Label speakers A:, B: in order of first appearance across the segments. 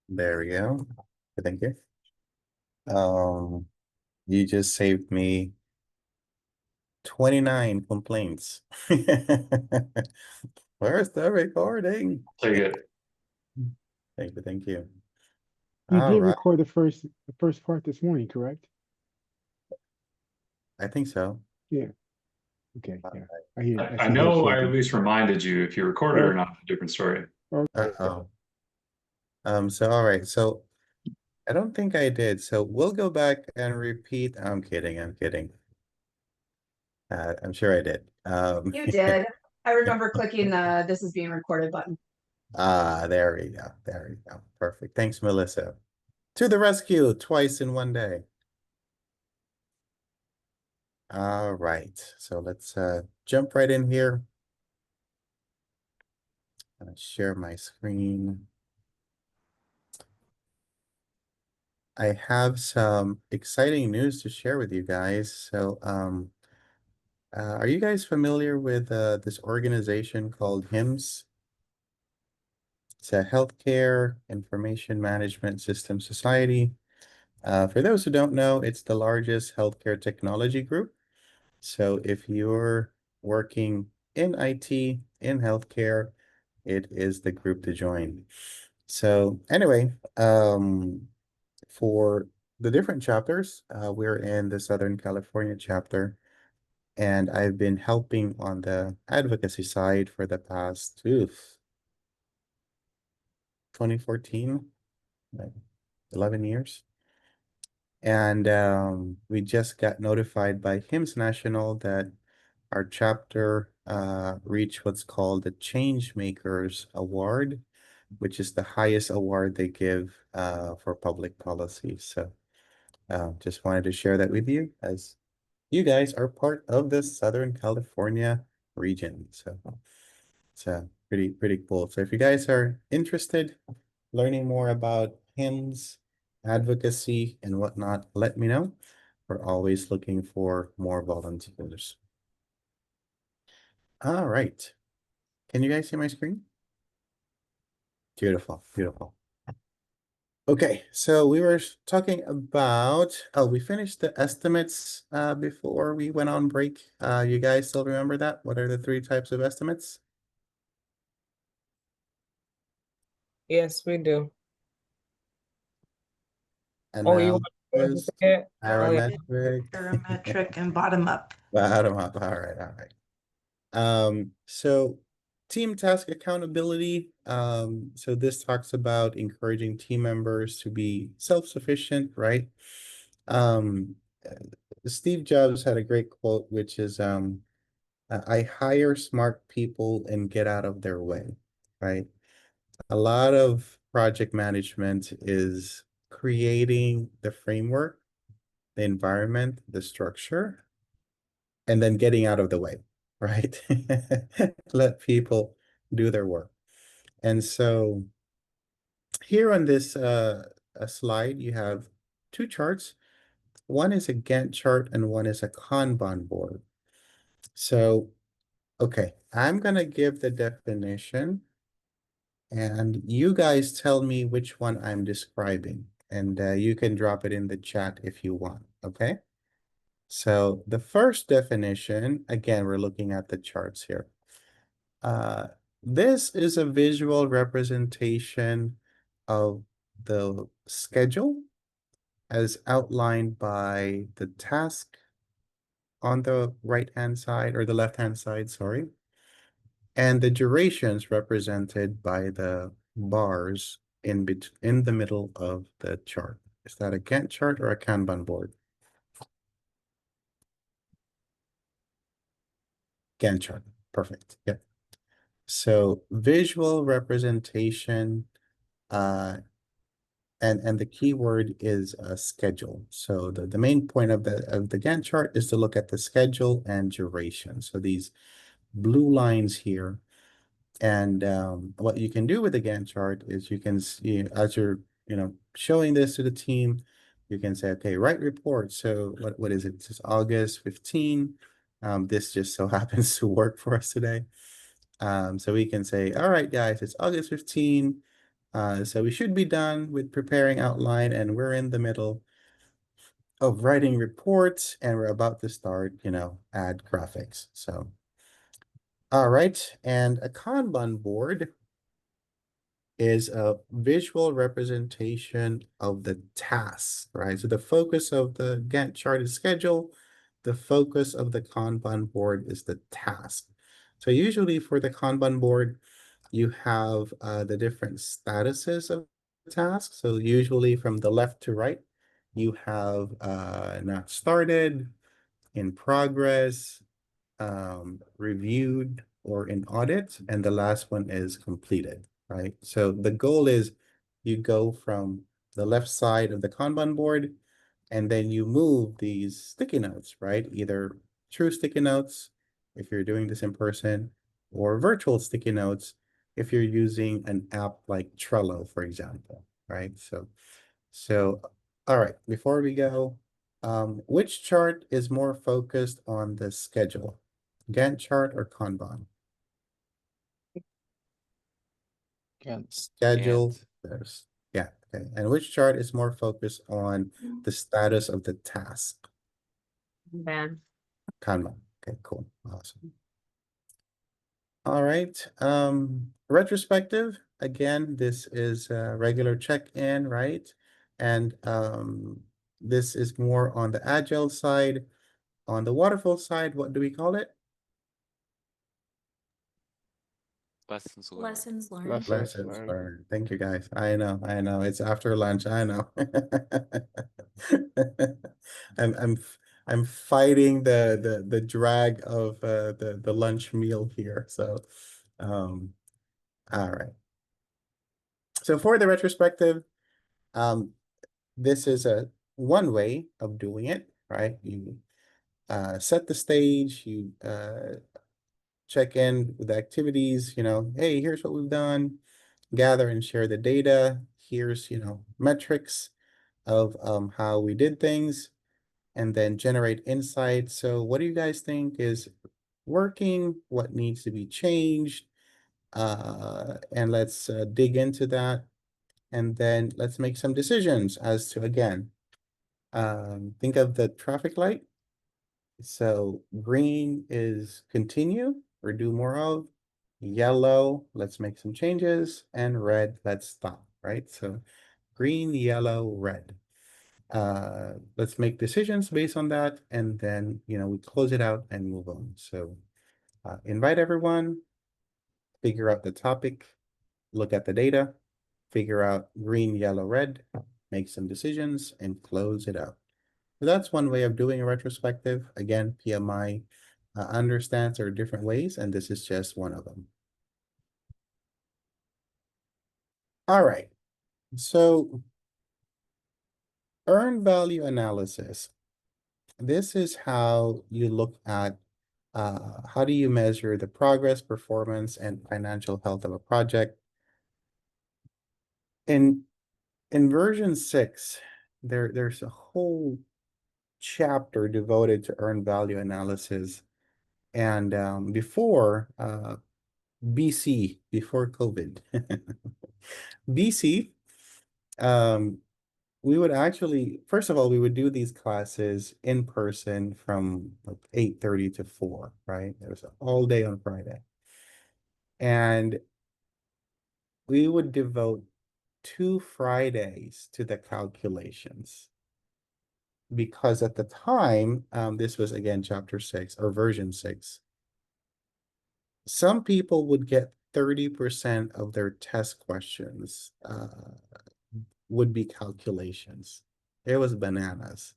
A: There we go. Thank you. You just saved me 29 complaints. Where's the recording?
B: Take it.
A: Thank you, thank you.
C: You
A: All
C: did
A: right,
C: record the first part this morning, correct?
A: I think so.
C: Yeah. Okay.
A: Uh,
C: Yeah. I hear. I
B: I
C: see here
B: know I at
C: shaking.
B: least reminded you if you recorded or
C: Oh.
B: not, a different story.
C: Okay.
A: Uh-oh. All right, so I don't think I did. So we'll go back and repeat. I'm kidding, I'm kidding. I'm sure I did.
D: You did. I remember clicking the this is being recorded button.
A: There we go. There we go. Perfect. Thanks, Melissa. To the rescue, twice in one day. All right, so let's jump right in here. I'm gonna share my screen. I have some exciting news to share with you guys. So, are you guys familiar with this organization called HIMSS? It's a Healthcare Information Management System Society. For those who don't know, it's the largest healthcare technology group. So if you're working in IT, in healthcare, it is the group to join. So anyway, for the different chapters, we're in the Southern California chapter, and I've been helping on the advocacy side for the past 2014, like 11 years. And we just got notified by HIMSS National that our chapter reached what's called the Change Makers Award, which is the highest award they give for public policy. So just wanted to share that with you as you guys are part of the Southern California region. So it's pretty cool. So if you guys are interested, learning more about HIMSS, advocacy, and whatnot, let me know. We're always looking for more volunteers. All right. Can you guys see my screen? Beautiful, beautiful. Okay, so we were talking about, we finished the estimates before we went on break. You guys still remember that? What are the 3 types of estimates?
E: Yes, we do. Oh, you want to
A: Analysis,
E: say it? Oh, yeah.
A: parametric,
D: Parametric and bottom up.
A: bottom up. All right, all right. So team task accountability. So this talks about encouraging team members to be self-sufficient, right? Um, Steve Jobs had a great quote, which is, I hire smart people and get out of their way, right? A lot of project management is creating the framework, the environment, the structure, and then getting out of the way, right? Let people do their work. And so here on this slide, you have 2 charts. One is a Gantt chart and one is a Kanban board. So, okay, I'm gonna give the definition and you guys tell me which one I'm describing. And you can drop it in the chat if you want, okay? So the first definition, again, we're looking at the charts here. This is a visual representation of the schedule as outlined by the task on the right-hand side or the left-hand side, sorry. And the durations represented by the bars in the middle of the chart. Is that a Gantt chart or a Kanban board? Gantt chart. Perfect. Yep. So visual representation, and the keyword is a schedule. So the main point of the Gantt chart is to look at the schedule and duration. So these blue lines here. And what you can do with the Gantt chart is you can see as you're showing this to the team, you can say, okay, write report. So what is it? It's August 15. This just so happens to work for us today. So we can say, all right, guys, it's August 15. So we should be done with preparing outline, and we're in the middle of writing reports, and we're about to start, add graphics. So, all right, and a Kanban board is a visual representation of the tasks, right? So the focus of the Gantt chart is schedule. The focus of the Kanban board is the task. So usually for the Kanban board, you have the different statuses of the task. So usually from the left to right, you have not started, in progress, reviewed, or in audit, and the last one is completed, right? So the goal is you go from the left side of the Kanban board, and then you move these sticky notes, right? Either true sticky notes, if you're doing this in person, or virtual sticky notes, if you're using an app like Trello, for example, right? So, all right, before we go, which chart is more focused on the schedule? Gantt chart or Kanban? Schedule, there's, yeah, okay. And which chart is more focused on the status of the task?
E: Man.
A: Kanban, okay, cool, awesome. All right, retrospective, again, this is a regular check-in, right? And this is more on the agile side. On the waterfall side, what do we call it?
F: Lessons learned.
G: Lessons learned.
A: Lessons learned. Thank you, guys. I know. It's after lunch. I know. I'm I'm I'm fighting the drag of the lunch meal here. So, all right. So for the retrospective, this is a one way of doing it, right? You set the stage, you check in with the activities, hey, here's what we've done, gather and share the data. Here's, metrics of how we did things, and then generate insights. So what do you guys think is working? What needs to be changed? And let's dig into that. And then let's make some decisions as to, again, think of the traffic light. So green is continue or do more of. Yellow, let's make some changes. And red, let's stop, right? So green, yellow, red. Let's make decisions based on that. And then, we close it out and move on. So invite everyone, figure out the topic, look at the data, figure out green, yellow, red, make some decisions, and close it out. So that's one way of doing a retrospective. Again, PMI understands there are different ways, and this is just one of them. All right, so earned value analysis. This is how you look at how do you measure the progress, performance, and financial health of a project. In version 6, there's a whole chapter devoted to earned value analysis. And before BC, before COVID, BC, we would actually, first of all, we would do these classes in person from like 8:30 to 4, right? It was all day on Friday. And we would devote 2 Fridays to the calculations. Because at the time, this was again chapter 6 or version 6. Some people would get 30% of their test questions would be calculations. It was bananas.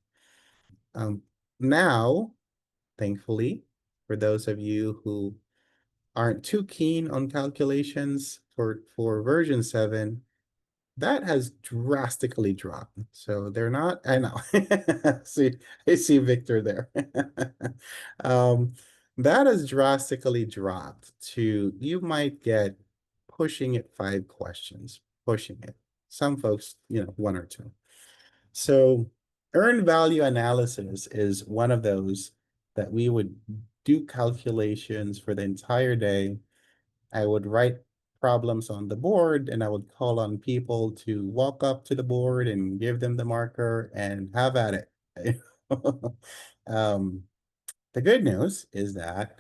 A: Now, thankfully, for those of you who aren't too keen on calculations for version 7, that has drastically dropped. So they're not, I know. See, I see Victor there. That has drastically dropped to, you might get pushing it 5 questions, pushing it. Some folks, 1 or 2. So earned value analysis is one of those that we would do calculations for the entire day. I would write problems on the board, and I would call on people to walk up to the board and give them the marker and have at it. The good news is that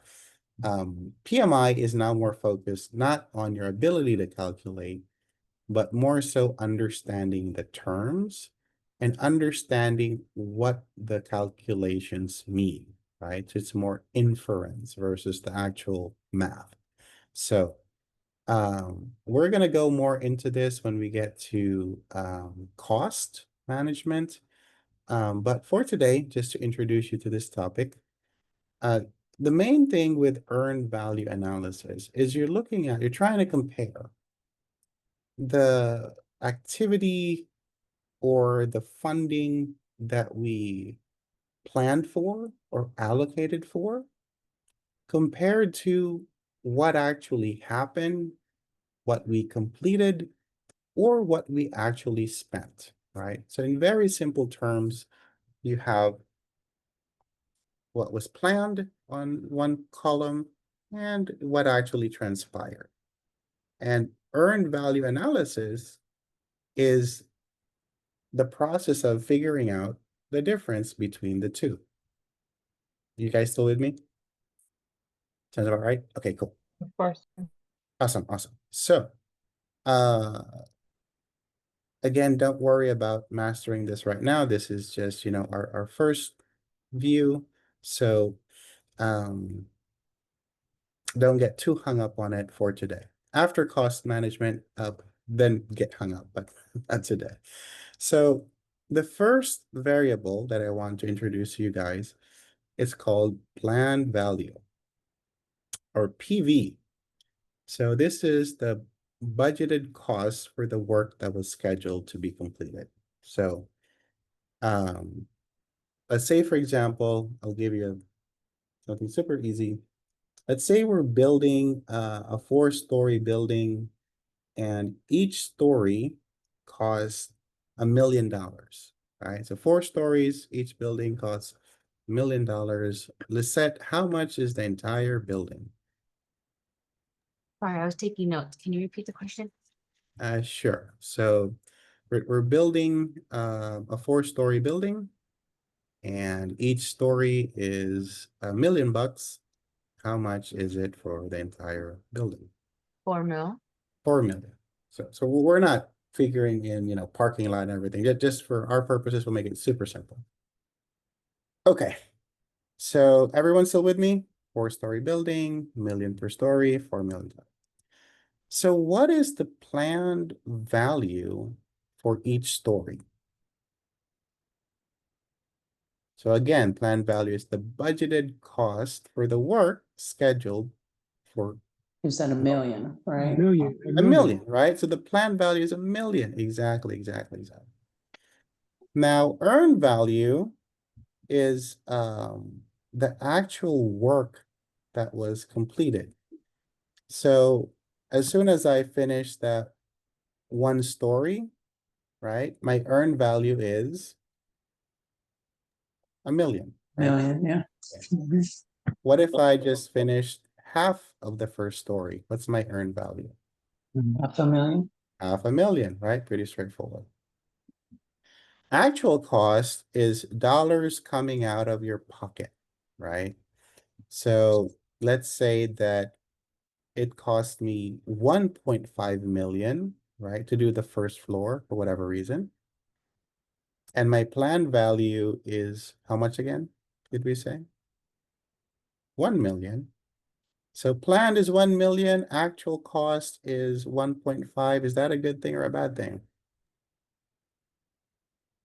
A: PMI is now more focused not on your ability to calculate, but more so understanding the terms and understanding what the calculations mean, right? So it's more inference versus the actual math. So we're going to go more into this when we get to cost management. But for today, just to introduce you to this topic, the main thing with earned value analysis is you're trying to compare the activity or the funding that we planned for or allocated for compared to what actually happened, what we completed, or what we actually spent, right? So in very simple terms, you have what was planned on one column and what actually transpired. And earned value analysis is the process of figuring out the difference between the two. You guys still with me? Sounds about right? Okay, cool.
E: Of course.
A: Awesome. So, again, don't worry about mastering this right now. This is just, our first view. So, don't get too hung up on it for today. After cost management, then get hung up, but not today. So the first variable that I want to introduce to you guys is called planned value, or PV. So this is the budgeted cost for the work that was scheduled to be completed. So let's say, for example, I'll give you something super easy. Let's say we're building a 4-story building, and each story costs $1 million, right? So 4 stories, each building costs $1 million. Lisette, how much is the entire building?
E: Sorry, I was taking notes. Can you repeat the question?
A: Sure. So we're building a 4-story building, and each story is $1 million. How much is it for the entire building?
E: 4 mil.
A: 4 million. So we're not figuring in, parking lot and everything. Just for our purposes, we'll make it super simple. Okay. So everyone still with me? 4-story building, $1 million per story, $4 million. So what is the planned value for each story? So again, planned value is the budgeted cost for the work scheduled for
G: You said $1 million, right?
A: $1 million, right? So the planned value is $1 million. Exactly. Now, earned value is the actual work that was completed. So as soon as I finish that 1 story, right, my earned value is $1 million. Right?
G: Million, yeah. Mhm.
A: What if I just finished half of the first story? What's my earned value?
G: $500,000.
A: $500,000, right? Pretty straightforward. Actual cost is dollars coming out of your pocket, right? So let's say that it cost me 1.5 million, right, to do the first floor for whatever reason. And my planned value is how much again, did we say? 1 million. So planned is 1 million, actual cost is 1.5. Is that a good thing or a bad thing?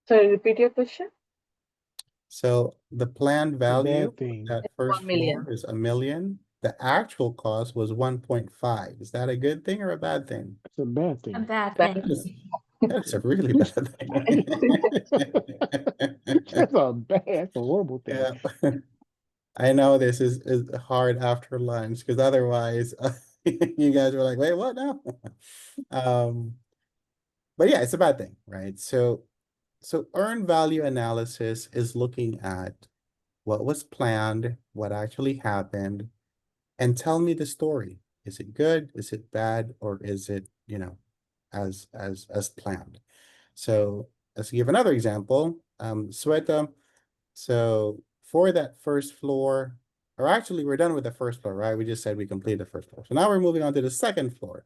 H: Sorry, repeat your question.
A: So the planned value
C: bad thing.
A: that first
H: 1 million.
A: floor is 1 million. The actual cost was 1.5. Is that a good thing or a bad thing?
C: It's a bad
E: A
C: thing.
E: bad
H: Bad.
E: thing.
A: That's a really bad thing.
C: That's a horrible thing.
A: Yeah. I know this is hard after lunch because otherwise you guys were like, wait, what now? But yeah, it's a bad thing, right? So earned value analysis is looking at what was planned, what actually happened, and tell me the story. Is it good? Is it bad? Or is it, as planned? So let's give another example. Sweta. So for that first floor, or actually we're done with the first floor, right? We just said we completed the first floor. So now we're moving on to the second floor.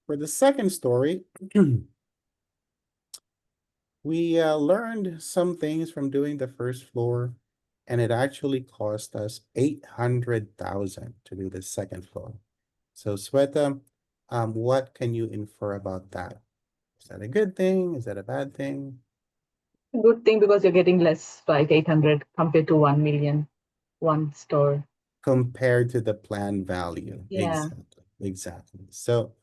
A: For the second story, we learned some things from doing the first floor, and it actually cost us 800,000 to do the second floor. So Sweta, what can you infer about that? Is that a good thing? Is that a bad thing?
H: Good thing because you're getting less, right? 800 compared to 1 million, one store.
A: Compared to the planned value.
H: Yeah.
A: Exactly. So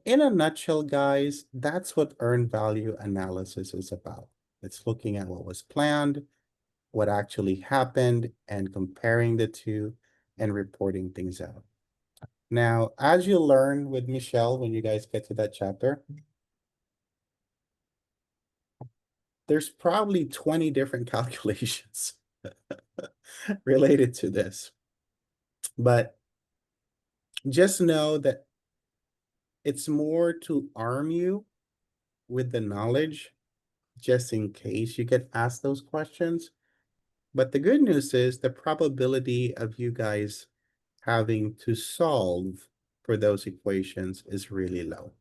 A: in a nutshell, guys, that's what earned value analysis is about. It's looking at what was planned, what actually happened, and comparing the two and reporting things out. Now, as you learn with Michelle, when you guys get to that chapter, there's probably 20 different calculations related to this. But just know that it's more to arm you with the knowledge, just in case you get asked those questions. But the good news is the probability of you guys having to solve for those equations is really low.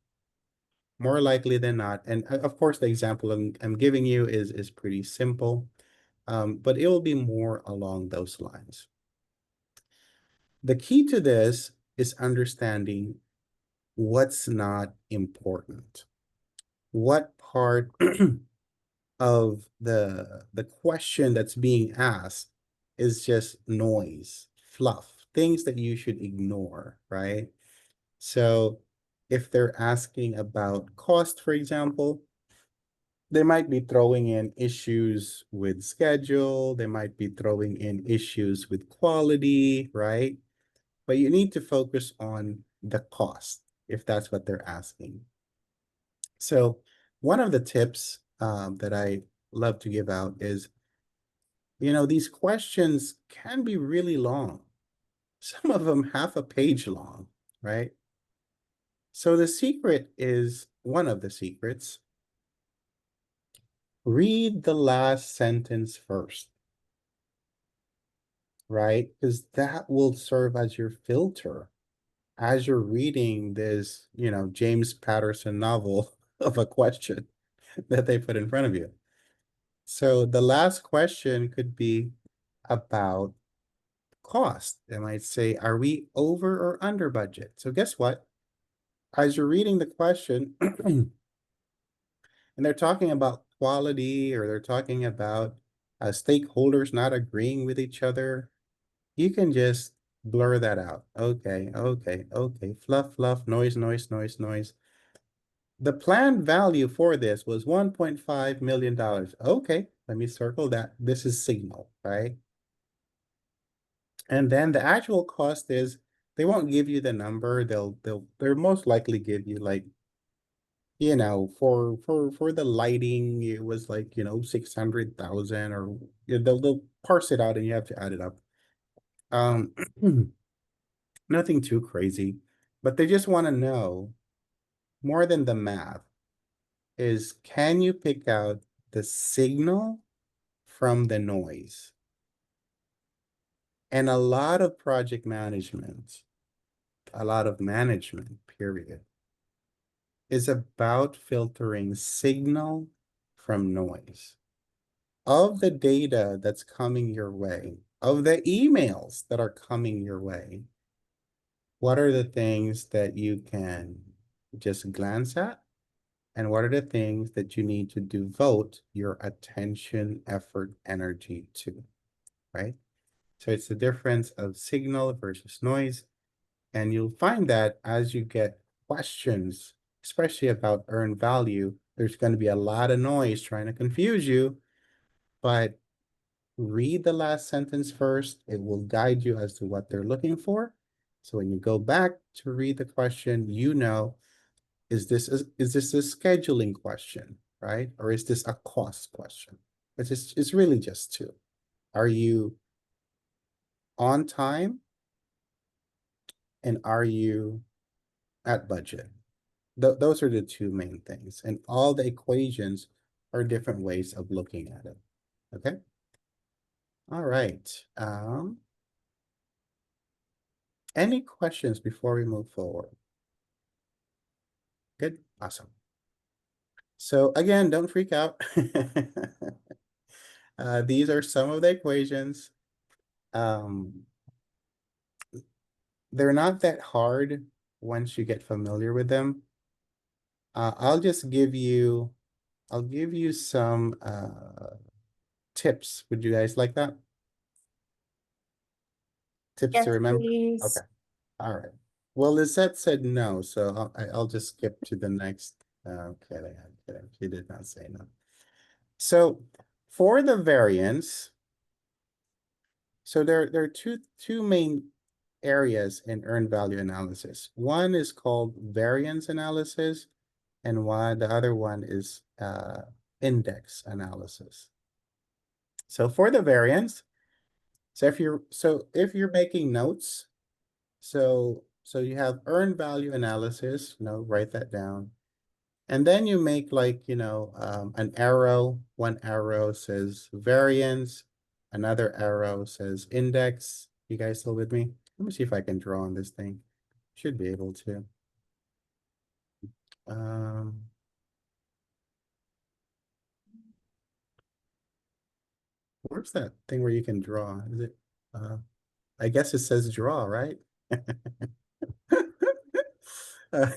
A: More likely than not. And of course, the example I'm giving you is pretty simple, but it will be more along those lines. The key to this is understanding what's not important. What part of the question that's being asked is just noise, fluff, things that you should ignore, right? So if they're asking about cost, for example, they might be throwing in issues with schedule, they might be throwing in issues with quality, right? But you need to focus on the cost if that's what they're asking. So one of the tips that I love to give out is, these questions can be really long. Some of them half a page long, right? So the secret is, one of the secrets, read the last sentence first, right? Because that will serve as your filter as you're reading this, James Patterson novel of a question that they put in front of you. So the last question could be about cost. They might say, are we over or under budget? So guess what? As you're reading the question, and they're talking about quality, or they're talking about stakeholders not agreeing with each other, you can just blur that out. Okay. Fluff, fluff, noise, noise, noise, noise. The planned value for this was $1.5 million. Okay, let me circle that. This is signal, right? And then the actual cost is, they won't give you the number. They'll most likely give you like, for the lighting, it was like, 600,000, or they'll parse it out and you have to add it up. Nothing too crazy, but they just want to know, more than the math, is can you pick out the signal from the noise? And a lot of project management, a lot of management, period, is about filtering signal from noise. Of the data that's coming your way, of the emails that are coming your way, what are the things that you can just glance at? And what are the things that you need to devote your attention, effort, energy to, right? So it's the difference of signal versus noise. And you'll find that as you get questions, especially about earned value, there's going to be a lot of noise trying to confuse you. But read the last sentence first. It will guide you as to what they're looking for. So when you go back to read the question, is this a scheduling question, right? Or is this a cost question? It's really just two. Are you on time? and are you at budget? Those are the two main things, and all the equations are different ways of looking at it. Okay. All right. Any questions before we move forward? Good. Awesome. So again, don't freak out. These are some of the equations. They're not that hard once you get familiar with them. I'll give you some tips. Would you guys like that? Tips
D: Yes,
A: to remember?
D: please.
A: Okay. All right. Well, Lizette said no, so I'll just skip to the next. Okay, I'm kidding. She did not say no. So for the variance, so there are two main areas in earned value analysis. One is called variance analysis, and the other one is index analysis. So for the variance, so if you're making notes, so you have earned value analysis, write that down. And then you make like, an arrow. One arrow says variance, another arrow says index. You guys still with me? Let me see if I can draw on this thing. Should be able to. Where's that thing where you can draw? Is it, I guess it says draw, right?
H: Yeah, I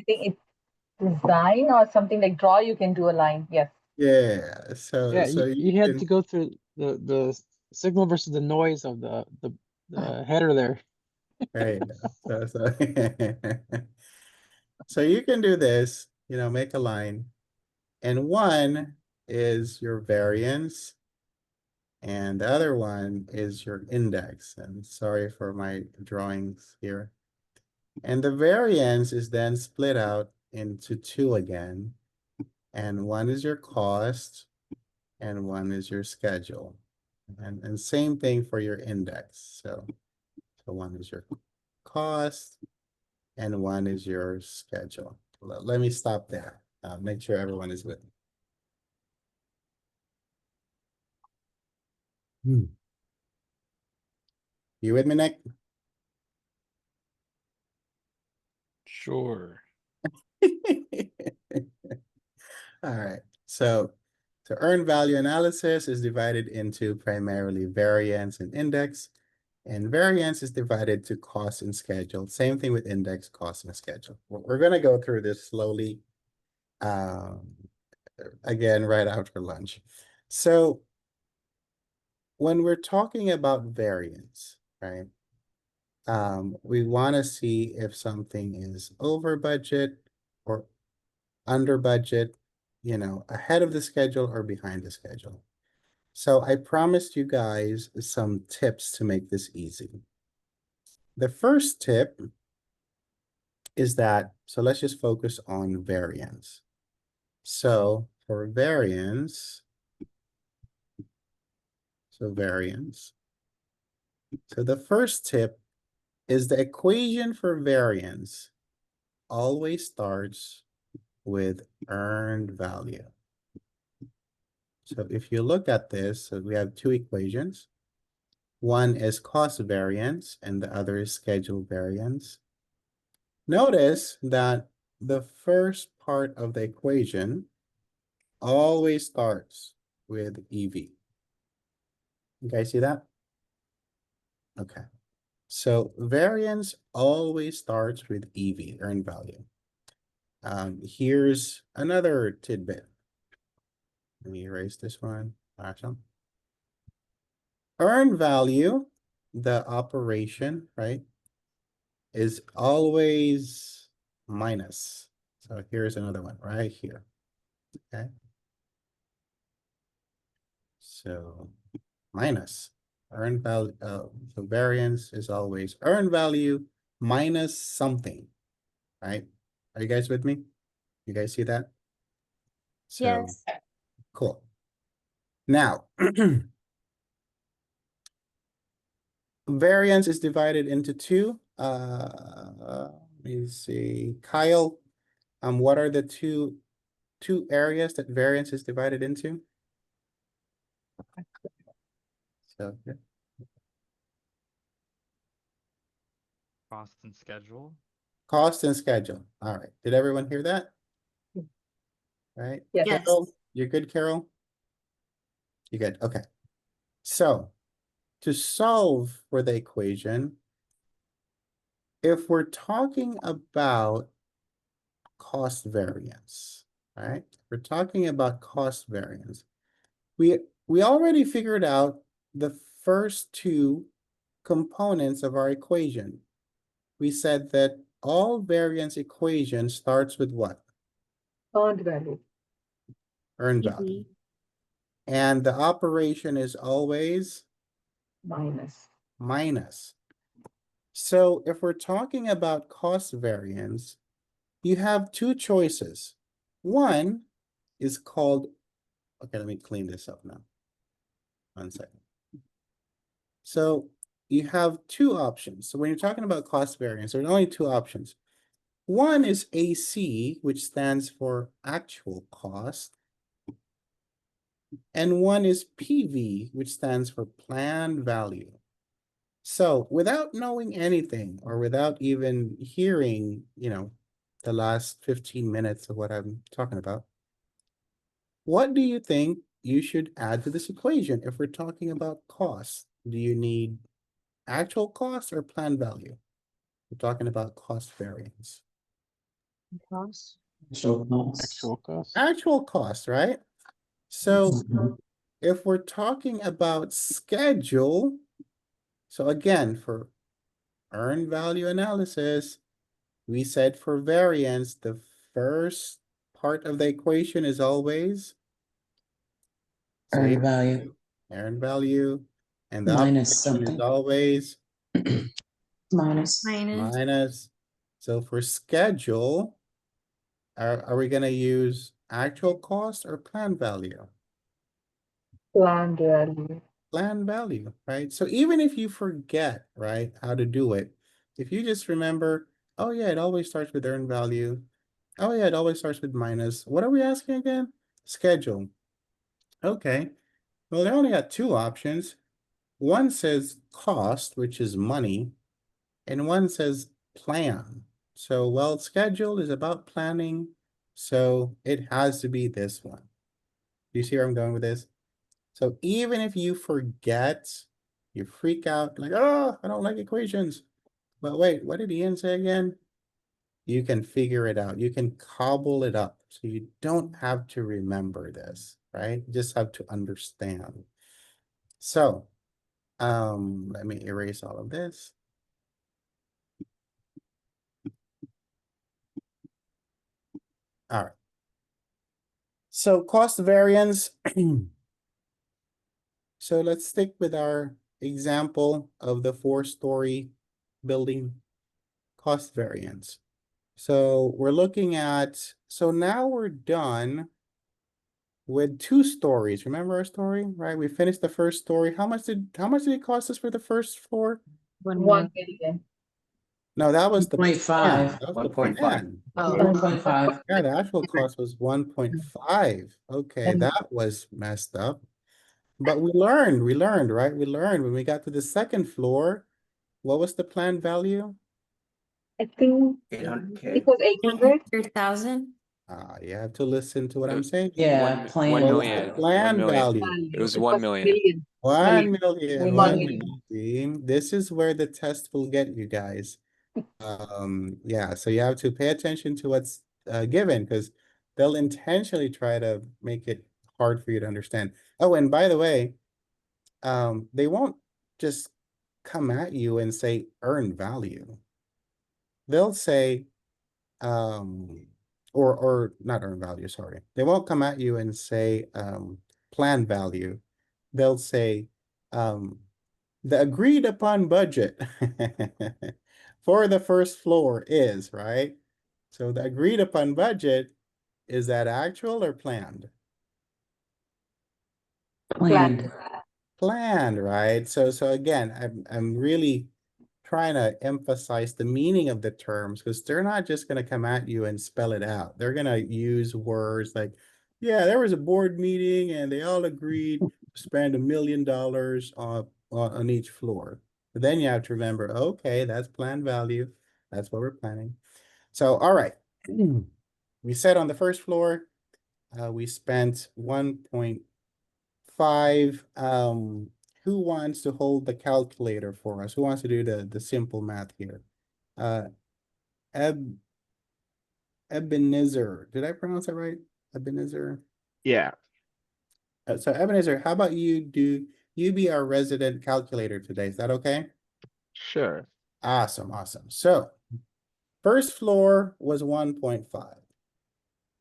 H: think it's design or something like draw, you can do a line. Yes.
A: Yeah, so
C: Yeah,
A: so
C: you had
A: can,
C: to go through the signal versus the noise of the header there.
A: right. So so you can do this, make a line, and one is your variance, and the other one is your index. And sorry for my drawings here. And the variance is then split out into two again, and one is your cost, and one is your schedule. And same thing for your index. So one is your cost, and one is your schedule. Let me stop there. Make sure everyone is with me. You with me, Nick?
C: Sure.
A: All right. So earned value analysis is divided into primarily variance and index. And variance is divided to cost and schedule. Same thing with index, cost, and schedule. We're going to go through this slowly. Again, right after lunch. So when we're talking about variance, right? We want to see if something is over budget or under budget, ahead of the schedule or behind the schedule. So I promised you guys some tips to make this easy. The first tip is that, so let's just focus on variance. So for variance, so the first tip is the equation for variance always starts with earned value. So if you look at this, so we have two equations. One is cost variance and the other is schedule variance. Notice that the first part of the equation always starts with EV. You guys see that? Okay. So variance always starts with EV, earned value. Here's another tidbit. Let me erase this one. Awesome. Earned value, the operation, right, is always minus. So here's another one right here. Okay. So minus earned value. So variance is always earned value minus something, right? Are you guys with me? You guys see that? So,
D: Yes.
A: cool. Now, variance is divided into two. Let me see, Kyle, what are the two areas that variance is divided into? So, yeah.
I: Cost and schedule.
A: Cost and schedule. All right. Did everyone hear that? Right?
H: Yes.
A: Carol, you're good, Carol? You good? Okay. So to solve for the equation, if we're talking about cost variance, right? We're talking about cost variance. We already figured out the first two components of our equation. We said that all variance equation starts with what?
H: Earned value.
A: Earned value. And the operation is always
H: Minus.
A: minus. So if we're talking about cost variance, you have two choices. One is called, okay, let me clean this up now. 1 second. So you have two options. So when you're talking about cost variance, there's only two options. One is AC, which stands for actual cost. And one is PV, which stands for planned value. So without knowing anything or without even hearing, the last 15 minutes of what I'm talking about, what do you think you should add to this equation if we're talking about cost? Do you need actual cost or planned value? We're talking about cost variance.
C: Cost.
G: Actual costs.
C: Actual cost.
A: Actual cost, right? So
G: Mhm.
A: if we're talking about schedule, so again, for earned value analysis, we said for variance, the first part of the equation is always
G: Earned value
A: earned value, and the
G: minus
A: operation is
G: something.
A: always
G: Minus.
A: minus. So for schedule, are we gonna use actual cost or planned value?
H: Planned value.
A: Planned value, right? So even if you forget, right, how to do it, if you just remember, oh yeah, it always starts with earned value. Oh yeah, it always starts with minus. What are we asking again? Schedule. Okay. Well, they only got two options. One says cost, which is money, and one says plan. So, well, schedule is about planning, so it has to be this one. Do you see where I'm going with this? So even if you forget, you freak out like, oh, I don't like equations. But wait, what did Ian say again? You can figure it out. You can cobble it up. So you don't have to remember this, right? You just have to understand. So, let me erase all of this. All right. So cost variance. So let's stick with our example of the 4-story building cost variance. So we're looking at, so now we're done with 2 stories. Remember our story, right? We finished the first story. How much did it cost us for the first floor?
E: 1
H: 1
E: million.
H: million.
A: No, that was the
G: 1.5.
A: plan. That was the
F: 1.5.
A: plan.
E: Oh,
G: 1.5.
A: Yeah, the actual cost was 1.5. Okay,
H: And-
A: that was messed up. But we learned, right? We learned when we got to the second floor. What was the planned value?
H: I think
F: 800K.
H: it was 800.
E: 100,000?
A: You have to listen to what I'm saying.
G: Yeah,
F: One
G: plan.
F: million.
A: Plan
F: 1 million.
A: value.
F: It was
H: It
F: 1
H: was
F: million.
H: million.
A: 1
H: million.
A: million.
H: 1
A: million. See, this is where the test will get you guys. Yeah, so you have to pay attention to what's given because they'll intentionally try to make it hard for you to understand. Oh, and by the way, they won't just come at you and say earn value. They'll say, or not earn value, sorry. They won't come at you and say plan value. They'll say the agreed upon budget for the first floor is, right? So the agreed upon budget, is that actual or planned?
G: Planned.
A: Planned, right? So again, I'm really trying to emphasize the meaning of the terms because they're not just going to come at you and spell it out. They're going to use words like, yeah, there was a board meeting and they all agreed to spend $1 million on each floor. But then you have to remember, okay, that's planned value. That's what we're planning. So, all right. We said on the first floor, we spent 1.5. Who wants to hold the calculator for us? Who wants to do the simple math here? Ebenezer. Did I pronounce that right? Ebenezer.
J: Yeah,
A: So Ebenezer, how about you be our resident calculator today? Is that okay?
J: sure.
A: Awesome, awesome. So first floor was 1.5.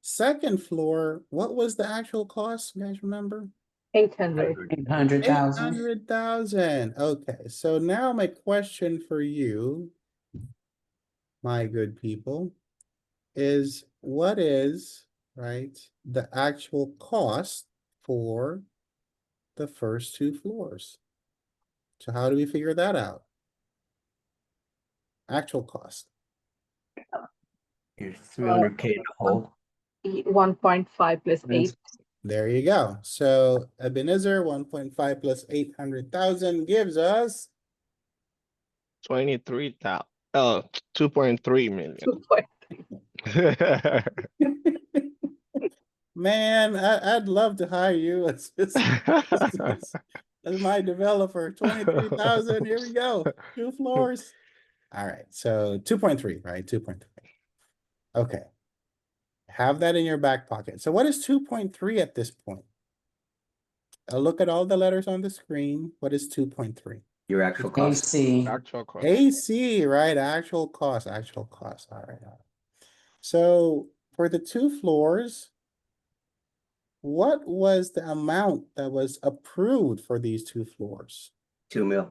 A: Second floor, what was the actual cost? You guys remember?
H: 800.
G: 800,000.
A: 800,000. Okay, so now my question for you, my good people, is what is, right, the actual cost for the first two floors? So how do we figure that out? Actual cost.
K: Here's 300K to hold.
H: 1.5 plus 8.
A: There you go. So Ebenezer, 1.5 plus 800,000 gives us
J: 23,000. 2.3 million.
H: 2.3.
A: Man, I'd love to hire you as my developer. 23,000. Here we go. 2 floors. All right. So 2.3, right? 2.3. Okay. Have that in your back pocket. So what is 2.3 at this point? Look at all the letters on the screen. What is 2.3?
K: Your actual cost.
G: AC.
J: Actual cost.
A: AC, right? Actual cost. Actual cost. All right. So for the 2 floors, what was the amount that was approved for these 2 floors?
K: 2 mil.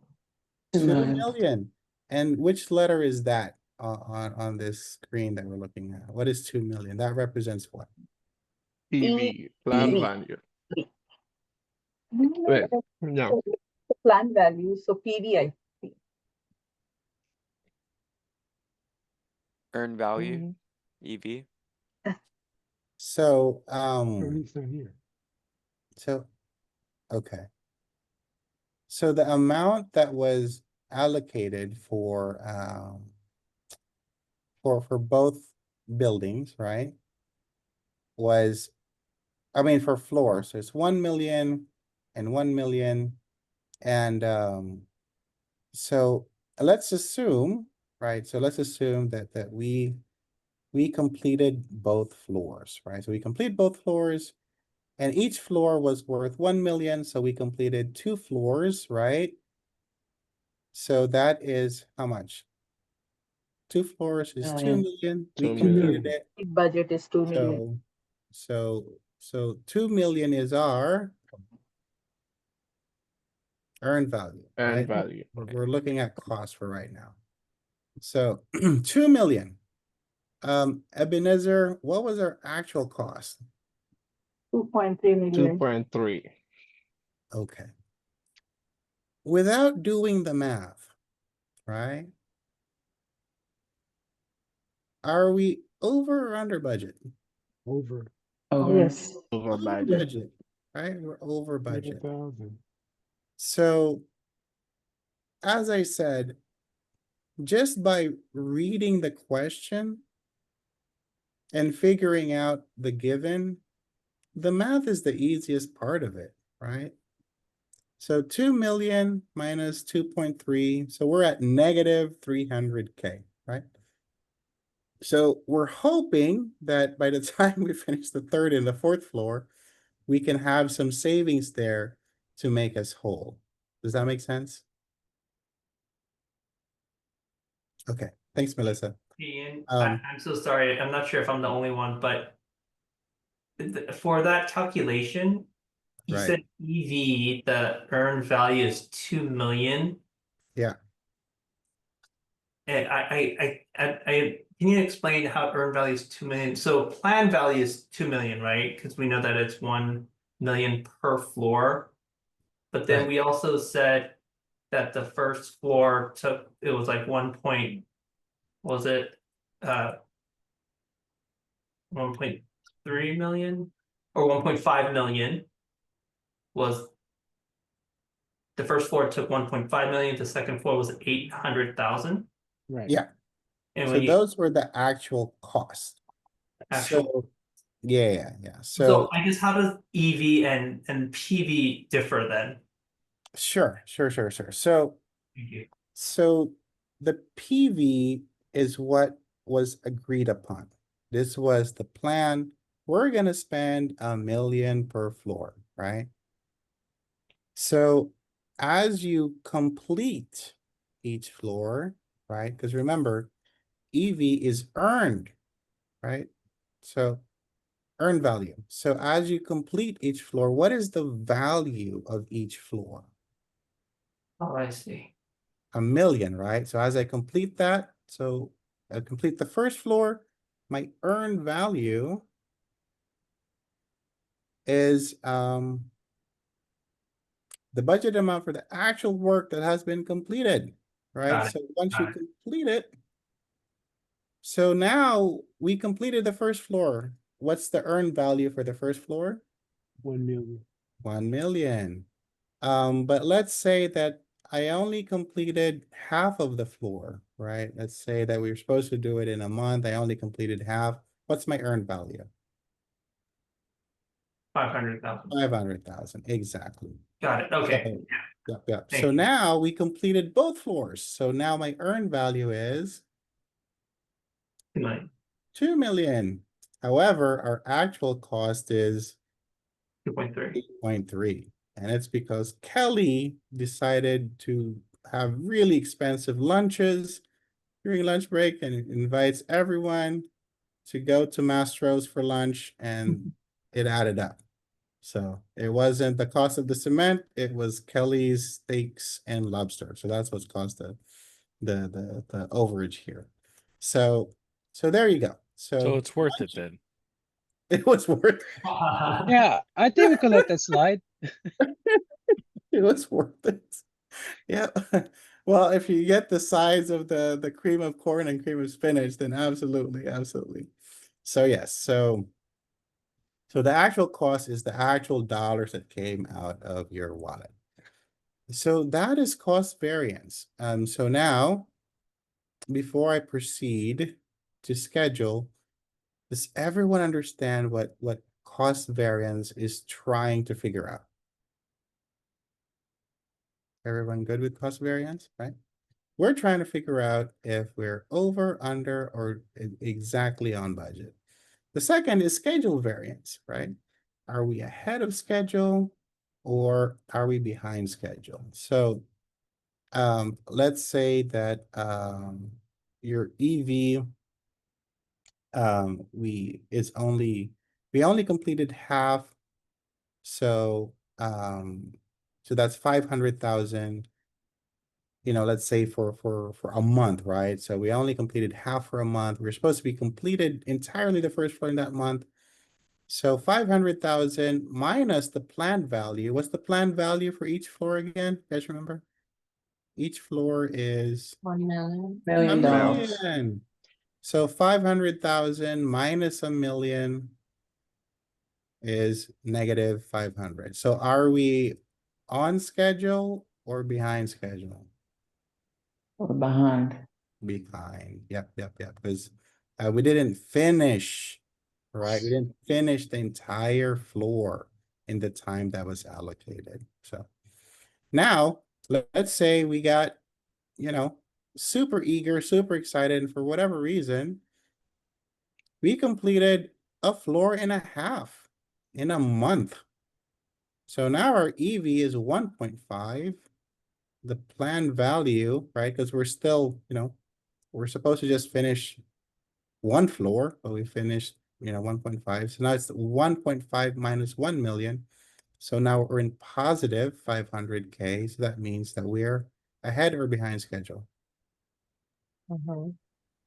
G: 2
A: 2
G: million.
A: million. And which letter is that on this screen that we're looking at? What is 2 million? That represents what?
J: PV, plan value. Wait, no.
H: The plan value, so PV,
F: Earn value, EV.
A: So, so, okay. So the amount that was allocated for both buildings, right? Was, I mean, for floors, so it's 1 million and 1 million. And so let's assume, right? So let's assume that we completed both floors, right? So we complete both floors and each floor was worth 1 million. So we completed 2 floors, right? So that is how much? 2 floors is 2 million. We
J: 2
A: completed
J: million.
A: it.
H: budget is 2 million.
A: So 2 million is our earned value,
J: Earned
A: right?
J: value.
A: We're looking at cost for right now. So 2 million. Ebenezer, what was our actual cost?
H: 2.3 million.
J: 2.3.
A: Okay. Without doing the math, right? Are we over or under budget?
C: Over.
G: Over.
H: Yes.
J: Over
A: Over
J: budget.
A: budget, right? We're over budget.
C: 100,000.
A: So, as I said, just by reading the question and figuring out the given, the math is the easiest part of it, right? So 2 million minus 2.3, so we're at negative 300K, right? So we're hoping that by the time we finish the 3rd and the 4th floor, we can have some savings there to make us whole. Does that make sense? Okay, thanks, Melissa.
L: Ian,
A: Um,
L: I'm so sorry. I'm not sure if I'm the only one, but for that calculation, you
A: Right.
L: said EV, the earned value is 2 million.
A: Yeah.
L: And can you explain how earned value is 2 million? So plan value is 2 million, right? Because we know that it's 1 million per floor. But then
A: Right.
L: we also said that the first floor took, it was like 1.3 million or 1.5 million was the first floor took 1.5 million, the second floor was 800,000.
C: Right.
A: Yeah.
L: And
A: So
L: when you
A: those were the actual costs.
L: actual,
A: So, yeah.
L: so I guess how does EV and PV differ then?
A: Sure. So,
L: Thank you.
A: so the PV is what was agreed upon. This was the plan. We're gonna spend $1 million per floor, right? So as you complete each floor, right? Because remember, EV is earned, right? So earned value. So as you complete each floor, what is the value of each floor?
L: Oh, I see.
A: $1 million, right? So as I complete that, so I complete the first floor, my earned value is the budget amount for the actual work that has been completed, right?
L: Got it,
A: So once you
L: got it.
A: complete it, so now we completed the first floor. What's the earned value for the first floor?
C: 1 million.
A: 1 million. But let's say that I only completed half of the floor, right? Let's say that we were supposed to do it in a month. I only completed half. What's my earned value?
L: 500,000.
A: 500,000, exactly.
L: Got it. Okay.
A: So, yep.
L: Thank
A: So
L: you.
A: now we completed both floors. So now my earned value is
L: 2 million.
A: 2 million. However, our actual cost is
L: 2.3.
A: 8.3. And it's because Kelly decided to have really expensive lunches during lunch break and invites everyone to go to Mastro's for lunch, and it added up. So it wasn't the cost of the cement, it was Kelly's steaks and lobster. So that's what's caused the overage here. So there you go. So
M: it's worth it then.
A: it was worth it.
C: Yeah, I think we could let that slide.
A: It was worth it. Yeah. Well, if you get the size of the cream of corn and cream of spinach, then absolutely. So yes, so the actual cost is the actual dollars that came out of your wallet. So that is cost variance. So now, before I proceed to schedule, does everyone understand what cost variance is trying to figure out? Everyone good with cost variance, right? We're trying to figure out if we're over, under, or exactly on budget. The second is schedule variance, right? Are we ahead of schedule or are we behind schedule? So let's say that your EV we only completed half, so that's 500,000, let's say for a month, right? So we only completed half for a month. We're supposed to be completed entirely the first floor in that month. So 500,000 minus the planned value. What's the planned value for each floor again? You guys remember? Each floor is
E: 1 million.
A: $1
G: $1 million.
A: million. So 500,000 minus $1 million is negative 500. So are we on schedule or behind schedule?
G: Or behind.
A: Behind. Yep. Because we didn't finish, right? We didn't finish the entire floor in the time that was allocated. So now let's say we got, super eager, super excited, and for whatever reason, we completed a floor and a half in a month. So now our EV is 1.5. The planned value, right? Because we're still, we're supposed to just finish one floor, but we finished, 1.5. So now it's 1.5 minus 1 million. So now we're in positive 500K. So that means that we're ahead or behind schedule?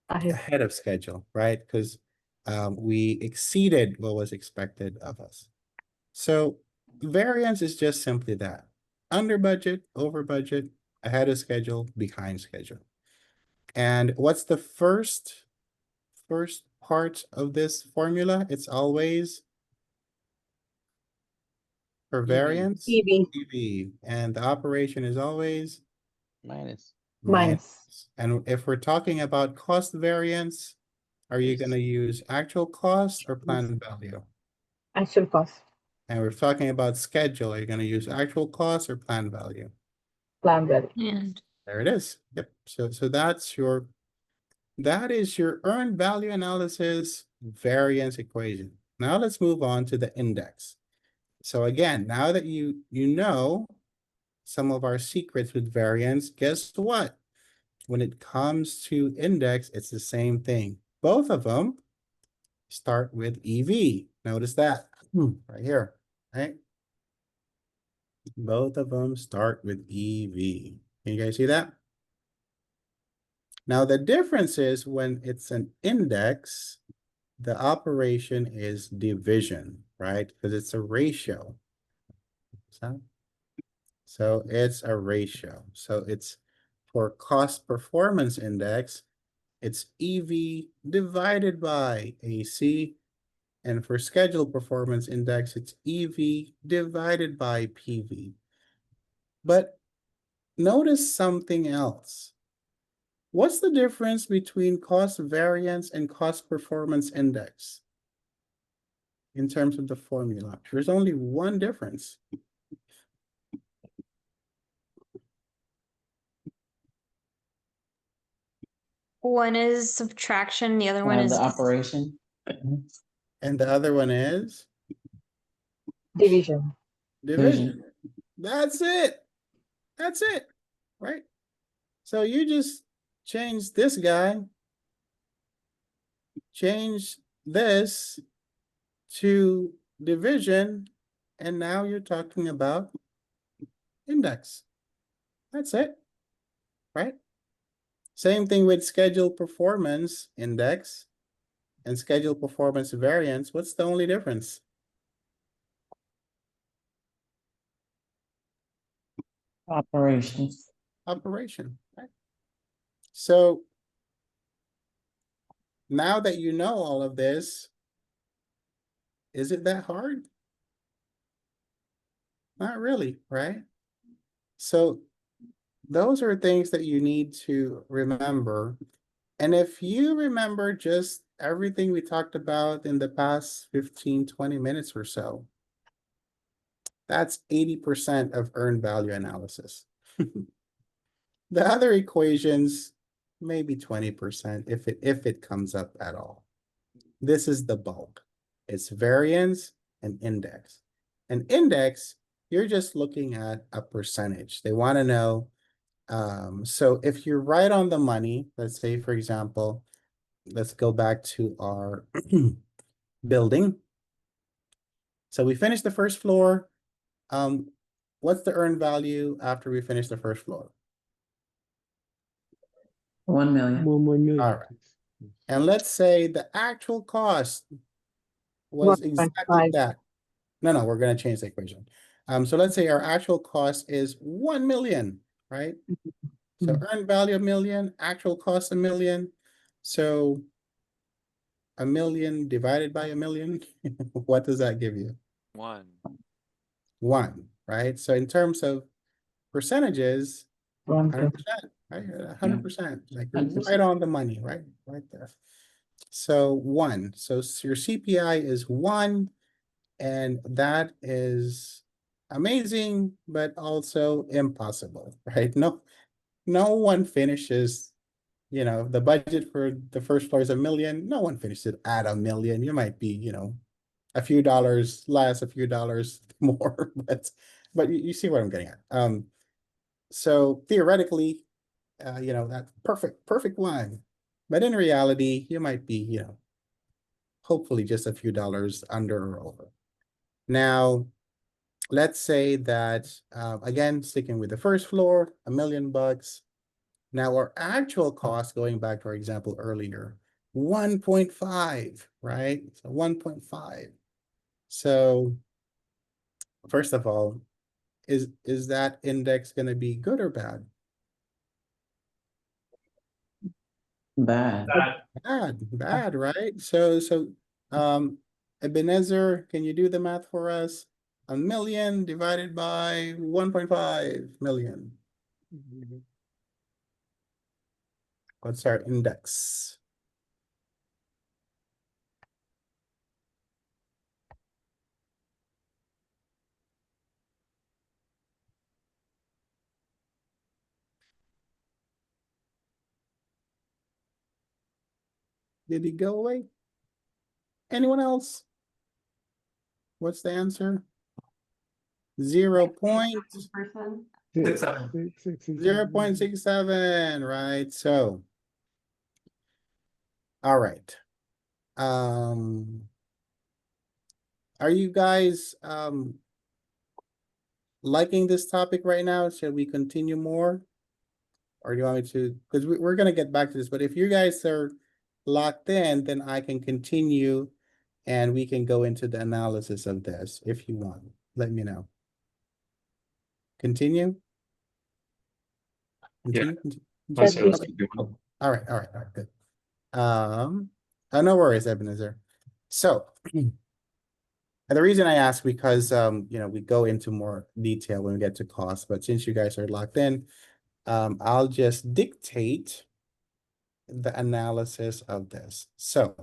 A: Ahead of schedule, right? Because we exceeded what was expected of us. So variance is just simply that. Under budget, over budget, ahead of schedule, behind schedule. And what's the first part of this formula? It's always for variance,
H: EV
A: EV, and the operation is always
C: Minus.
H: minus.
A: And if we're talking about cost variance, are you
C: Yes.
A: going to use actual cost or planned value?
H: Actual cost,
A: And we're talking about schedule, are you going to use actual cost or planned value?
H: plan value.
E: And
A: There it is. Yep. So that is your earned value analysis variance equation. Now let's move on to the index. So again, now that you know some of our secrets with variance, guess what? When it comes to index, it's the same thing. Both of them start with EV. Notice that right here, right? Both of them start with EV. Can you guys see that? Now the difference is when it's an index, the operation is division, right? Because it's a ratio. So it's a ratio. So it's for cost performance index, it's EV divided by AC. And for schedule performance index, it's EV divided by PV. But notice something else. What's the difference between cost variance and cost performance index in terms of the formula? There's only one difference.
M: One is subtraction, the other one is
G: The operation.
A: And the other one is
H: Division.
A: division. That's it. That's it, right? So you just change this guy, change this to division, and now you're talking about index. That's it, right? Same thing with schedule performance index and schedule performance variance. What's the only difference?
G: Operations.
A: Operation, right? So now that you know all of this, is it that hard? Not really, right? So those are things that you need to remember. And if you remember just everything we talked about in the past 15, 20 minutes or so, that's 80% of earned value analysis. The other equations, maybe 20% if it comes up at all. This is the bulk. It's variance and index. An index, you're just looking at a percentage. They want to know, so if you're right on the money, let's say, for example, let's go back to our building. So we finished the first floor. What's the earned value after we finish the first floor?
G: 1 million.
J: 1 million.
A: All right. And let's say the actual cost was exactly
H: 1.5.
A: that. No, we're going to change the equation. So let's say our actual cost is 1 million, right? So earned value 1 million, actual cost 1 million. So 1 million divided by 1 million, what does that give you?
F: 1.
A: 1, right? So in terms of percentages, 100%, right? 100%, like
G: 100%.
A: right on the money, right? Right there. So 1. So your CPI is 1, and that is amazing, but also impossible, right? No one finishes, the budget for the first floor is 1 million. No one finishes at 1 million. You might be, a few dollars less, a few dollars more, but you see what I'm getting at. So theoretically, that perfect line. But in reality, you might be, hopefully just a few dollars under or over. Now, let's say that, again, sticking with the first floor, $1 million. Now our actual cost, going back to our example earlier, 1.5, right? So 1.5. So first of all, is that index going to be good or bad?
G: Bad.
A: Bad, right? Ebenezer, can you do the math for us? 1 million divided by 1.5 million. What's our index? Did he go away? Anyone else? What's the answer? 0.67, 0.67, right? So, all right. Are you guys liking this topic right now? Should we continue more? Or do you want me to? Because we're gonna get back to this, but if you guys are locked in, then I can continue and we can go into the analysis of this if you want. Let me know. Continue? Continue?
B: Let's say let's
A: Okay.
B: keep going.
A: All right, good. No worries, Ebenezer. So, and the reason I ask because you know, we go into more detail when we get to cost, but since you guys are locked in, I'll just dictate the analysis of this. So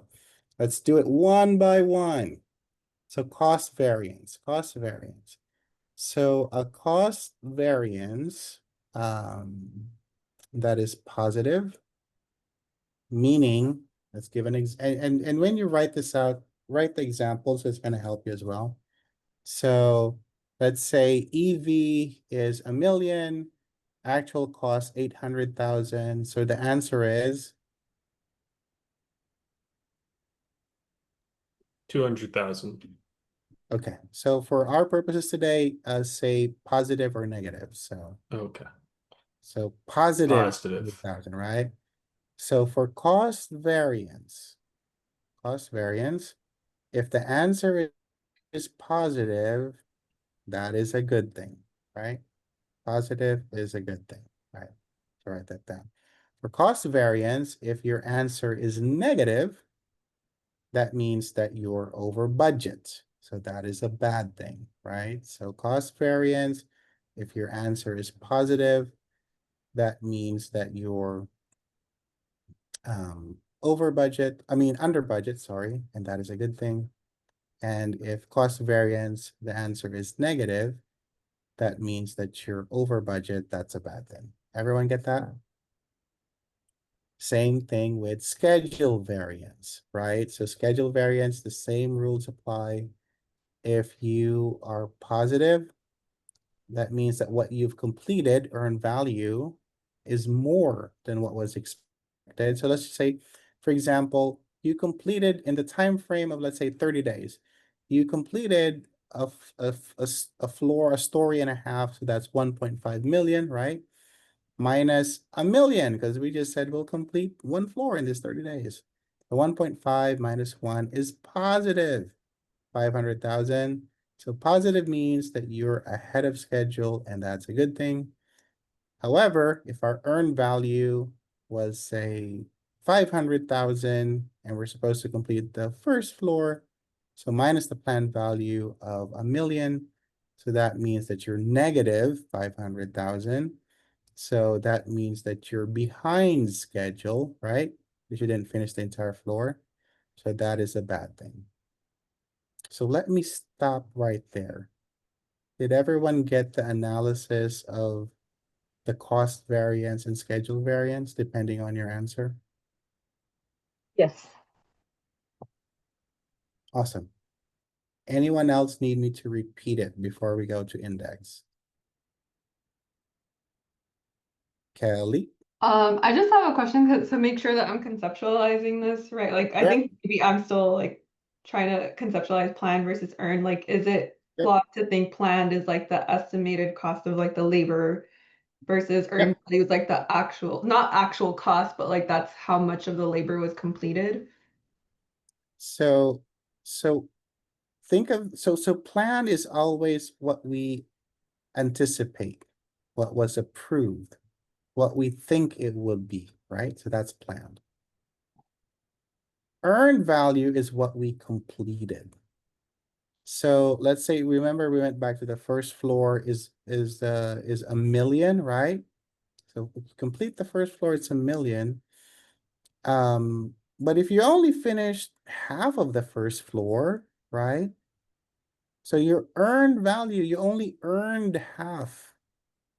A: let's do it one by one. So cost variance. So a cost variance that is positive, meaning let's give an and when you write this out, write the examples, it's going to help you as well. So let's say EV is 1 million, actual cost 800,000. So the answer is
B: 200,000.
A: okay. So for our purposes today, say positive or negative. So
B: Okay.
A: Positive
B: Positive.
A: 100,000, right? So for cost variance, if the answer is positive, that is a good thing, right? Positive is a good thing, right? So write that down. For cost variance, if your answer is negative, that means that you're over budget. So that is a bad thing, right? So cost variance, if your answer is positive, that means that you're under budget, sorry, and that is a good thing. And if cost variance, the answer is negative, that means that you're over budget, that's a bad thing. Everyone get that? Same thing with schedule variance, right? So schedule variance, the same rules apply. If you are positive, that means that what you've completed, earned value, is more than what was expected. So let's just say, for example, you completed in the time frame of, let's say, 30 days. You completed a story and a half, so that's 1.5 million, right? Minus 1 million, because we just said we'll complete 1 floor in this 30 days. The 1.5 minus 1 is positive 500,000. So positive means that you're ahead of schedule, and that's a good thing. However, if our earned value was, say, 500,000, and we're supposed to complete the first floor, so minus the planned value of 1 million, so that means that you're negative 500,000. So that means that you're behind schedule, right? Because you didn't finish the entire floor. So that is a bad thing. So let me stop right there. Did everyone get the analysis of the cost variance and schedule variance depending on your answer?
H: Yes.
A: Awesome. Anyone else need me to repeat it before we go to index? Kelly?
D: I just have a question to make sure that I'm conceptualizing this right. Like, I
A: Yeah.
D: think maybe I'm still like trying to conceptualize planned versus earned. Like, is it
A: Yep.
D: flawed to think planned is like the estimated cost of like the labor versus earned value is like the actual, not actual cost, but like that's how much of the labor was completed?
A: So think of, so plan is always what we anticipate, what was approved, what we think it will be, right? So that's planned. earned value is what we completed. So let's say, remember we went back to the first floor is a million, right? So if you complete the first floor, it's a million. But if you only finished half of the first floor, right? So your earned value, you only earned half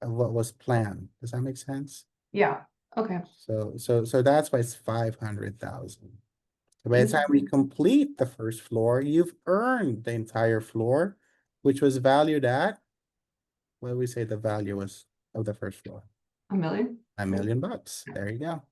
A: of what was planned. Does that make sense?
D: Yeah, okay.
A: So that's why it's 500,000. So by the time we complete the first floor, you've earned the entire floor, which was valued at, what do we say the value was of the first floor?
D: $1 million.
A: $1 million. There you go.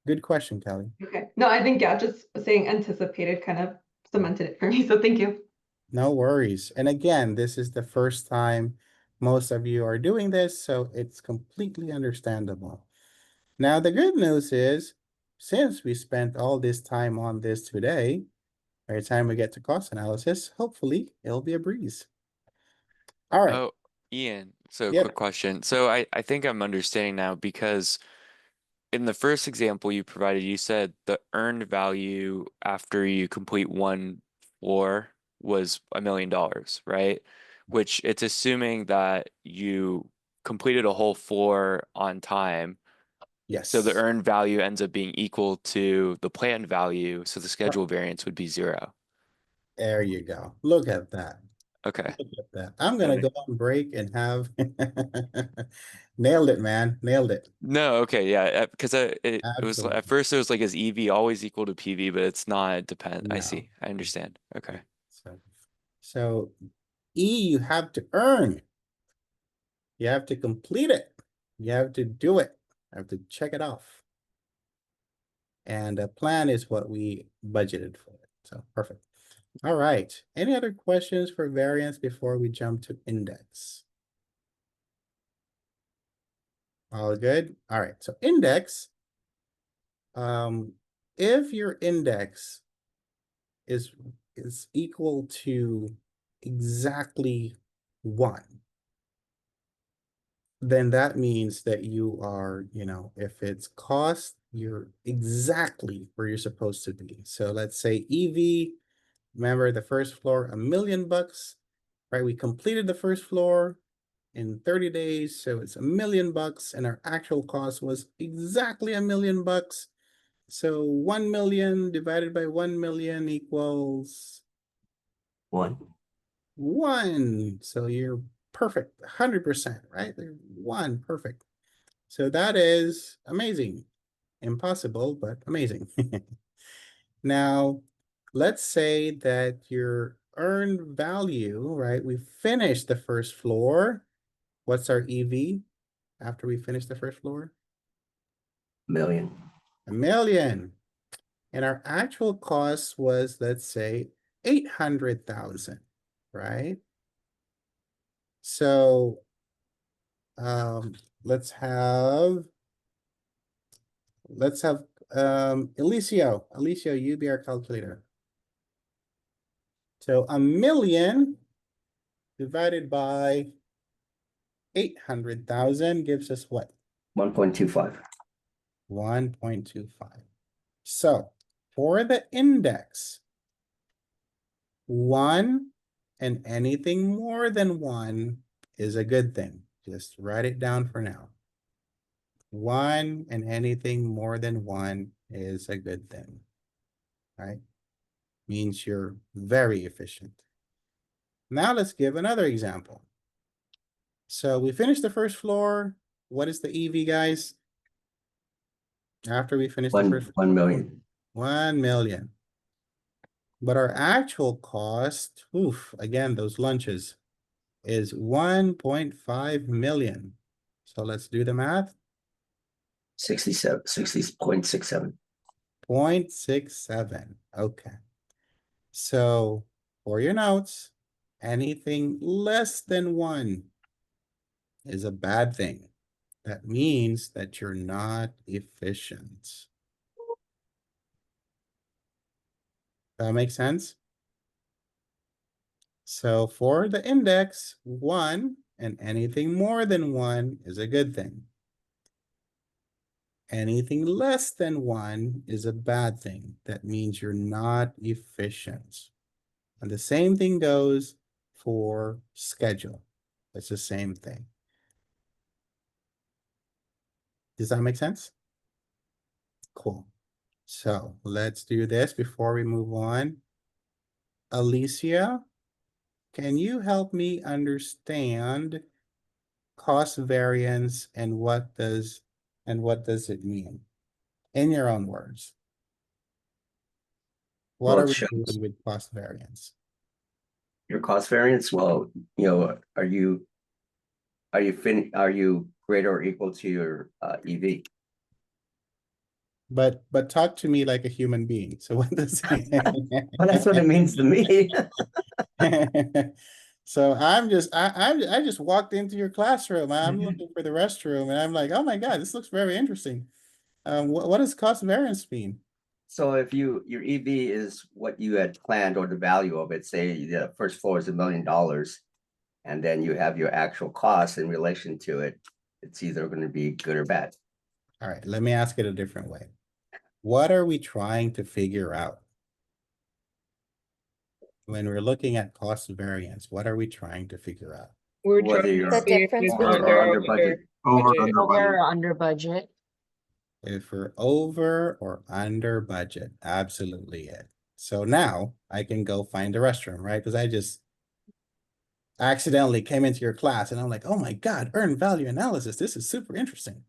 A: Good question, Kelly.
D: Okay. No, I think, yeah, just saying anticipated kind of cemented it for me. So thank you.
A: No worries. And again, this is the first time most of you are doing this, so it's completely understandable. Now, the good news is, since we spent all this time on this today, by the time we get to cost analysis, hopefully it'll be a breeze. All right.
F: Oh, Ian, so a
A: Yep.
F: quick question. So I think I'm understanding now because in the first example you provided, you said the earned value after you complete one floor was $1 million, right? Which it's assuming that you completed a whole floor on time.
A: Yes.
F: So the earned value ends up being equal to the planned value. So the schedule variance would be 0.
A: There you go. Look at that.
F: Okay.
A: Look at that. I'm gonna go on break and have nailed it, man. Nailed it.
F: No, okay, yeah, because it was at
A: Absolutely.
F: first it was like is EV always equal to PV, but it's not. It depends. I
A: No.
F: see. I understand. Okay.
A: So E, you have to earn. You have to complete it. You have to do it. You have to check it off. And a plan is what we budgeted for it. So perfect. All right. Any other questions for variance before we jump to index? All good. All right. So index. If your index is equal to exactly 1, then that means that you are, if it's cost, you're exactly where you're supposed to be. So let's say EV, remember the first floor, $1 million, right? We completed the first floor in 30 days, so it's $1 million, and our actual cost was exactly $1 million. So 1 million divided by 1 million equals
K: 1.
A: 1. So you're perfect, 100%, right? 1, perfect. So that is amazing. Impossible, but amazing. Now, let's say that your earned value, right? We finished the first floor. What's our EV after we finish the first floor?
K: Million.
A: $1 million. And our actual cost was, let's say, 800,000, right? So let's have Alicio, you be our calculator. So 1 million divided by 800,000 gives us what?
K: 1.25.
A: 1.25. So for the index, 1 and anything more than 1 is a good thing. Just write it down for now. 1 and anything more than 1 is a good thing, right? Means you're very efficient. Now let's give another example. So we finished the first floor. What is the EV, guys? After we finish the first
K: 1 million.
A: 1 million. But our actual cost, again, those lunches, is 1.5 million. So let's do the math.
K: 60.67.
A: 0.67. Okay. So for your notes, anything less than 1 is a bad thing. That means that you're not efficient. That makes sense? So for the index, 1 and anything more than 1 is a good thing. Anything less than 1 is a bad thing. That means you're not efficient. And the same thing goes for schedule. It's the same thing. Does that make sense? Cool. So let's do this before we move on. Alicia, can you help me understand cost variance and what does it mean? In your own words. What
K: Well,
A: are
K: it
A: we
K: shows
A: doing with cost variance?
K: your cost variance. Well, you know, are you greater or equal to your EV?
A: But talk to me like a human being. So what does
K: Well, that's what it means to me.
A: So I just walked into your classroom. I'm looking for the restroom and I'm like, oh my God, this looks very interesting. What does cost variance mean?
K: So if your EV is what you had planned or the value of it, say the first floor is $1 million, and then you have your actual cost in relation to it, it's either going to be good or bad.
A: All right, let me ask it a different way. What are we trying to figure out? When we're looking at cost variance, what are we trying to figure out?
H: We're
K: Whether
H: trying
K: you're
H: to
M: The
H: see if
M: difference
H: it's
K: over or under budget.
E: Over or under budget.
A: If we're over or under budget, absolutely it. So now I can go find the restroom, right? Because I just accidentally came into your class and I'm like, oh my God, earned value analysis. This is super interesting.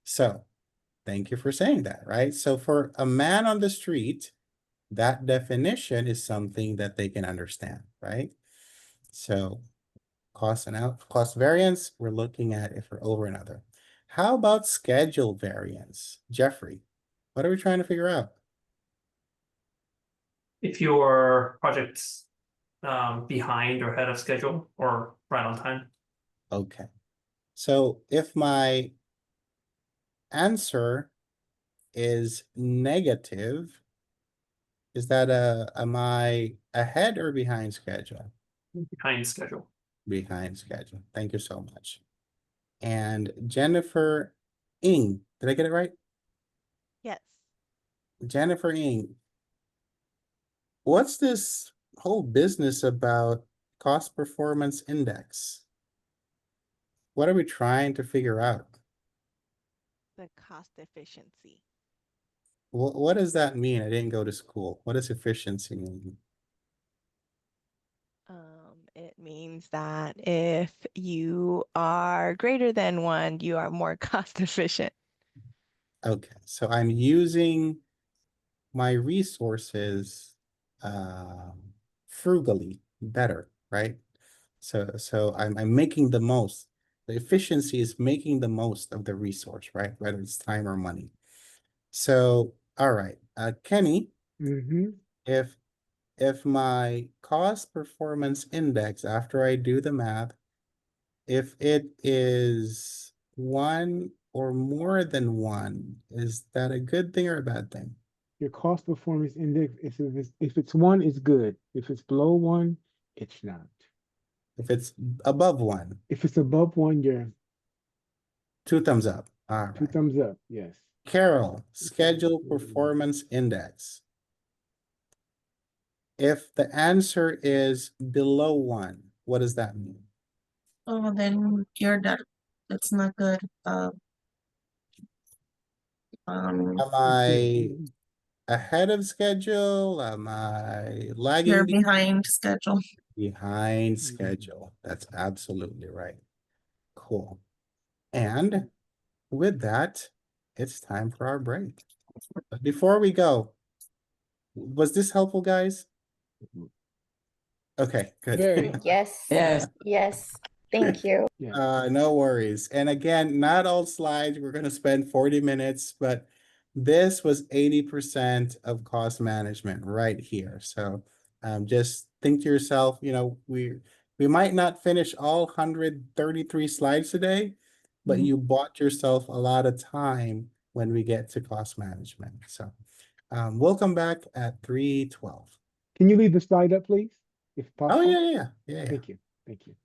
A: So thank you for saying that, right? So for a man on the street, that definition is something that they can understand, right? So cost variance, we're looking at if we're over and under. How about schedule variance? Jeffrey, what are we trying to figure out?
L: If your project's behind or ahead of schedule or right on time.
A: Okay. So if my answer is negative, is that am I ahead or behind schedule?
L: Behind schedule.
A: Behind schedule. Thank you so much. And Jennifer Ng, did I get it right?
N: Yes.
A: Jennifer Ng, what's this whole business about cost performance index? What are we trying to figure out?
N: The cost efficiency.
A: What does that mean? I didn't go to school. What does efficiency mean?
N: It means that if you are greater than 1, you are more cost efficient.
A: Okay, so I'm using my resources frugally better, right? So I'm making the most. The efficiency is making the most of the resource, right? Whether it's time or money. So, all right, Kenny, if my cost performance index after I do the math, if it is 1 or more than 1, is that a good thing or a bad thing?
O: Your cost performance index, if it's 1, it's good. If it's below 1, it's not.
A: If it's above 1,
O: If it's above 1, you're
A: 2 thumbs up. All
O: 2
A: right.
O: thumbs up. Yes.
A: Carol, schedule performance index. If the answer is below 1, what does that mean?
E: Oh, then you're done. That's not good.
A: Am I ahead of schedule? Am I lagging?
E: You're behind schedule.
A: Behind schedule. That's absolutely right. Cool. And with that, it's time for our break. But before we go, was this helpful, guys? Okay, good.
O: Very.
M: Yes.
G: Yes.
M: Yes. Thank you.
A: No worries. And again, not all slides. We're going to spend 40 minutes, but this was 80% of cost management right here. So just think to yourself, you know, we might not finish all 133 slides today, but you bought yourself a lot of time when we get to cost management. So we'll come back at 3:12.
O: Can you leave the slide up, please? If possible.
A: Oh, yeah.
O: Thank you. Thank you.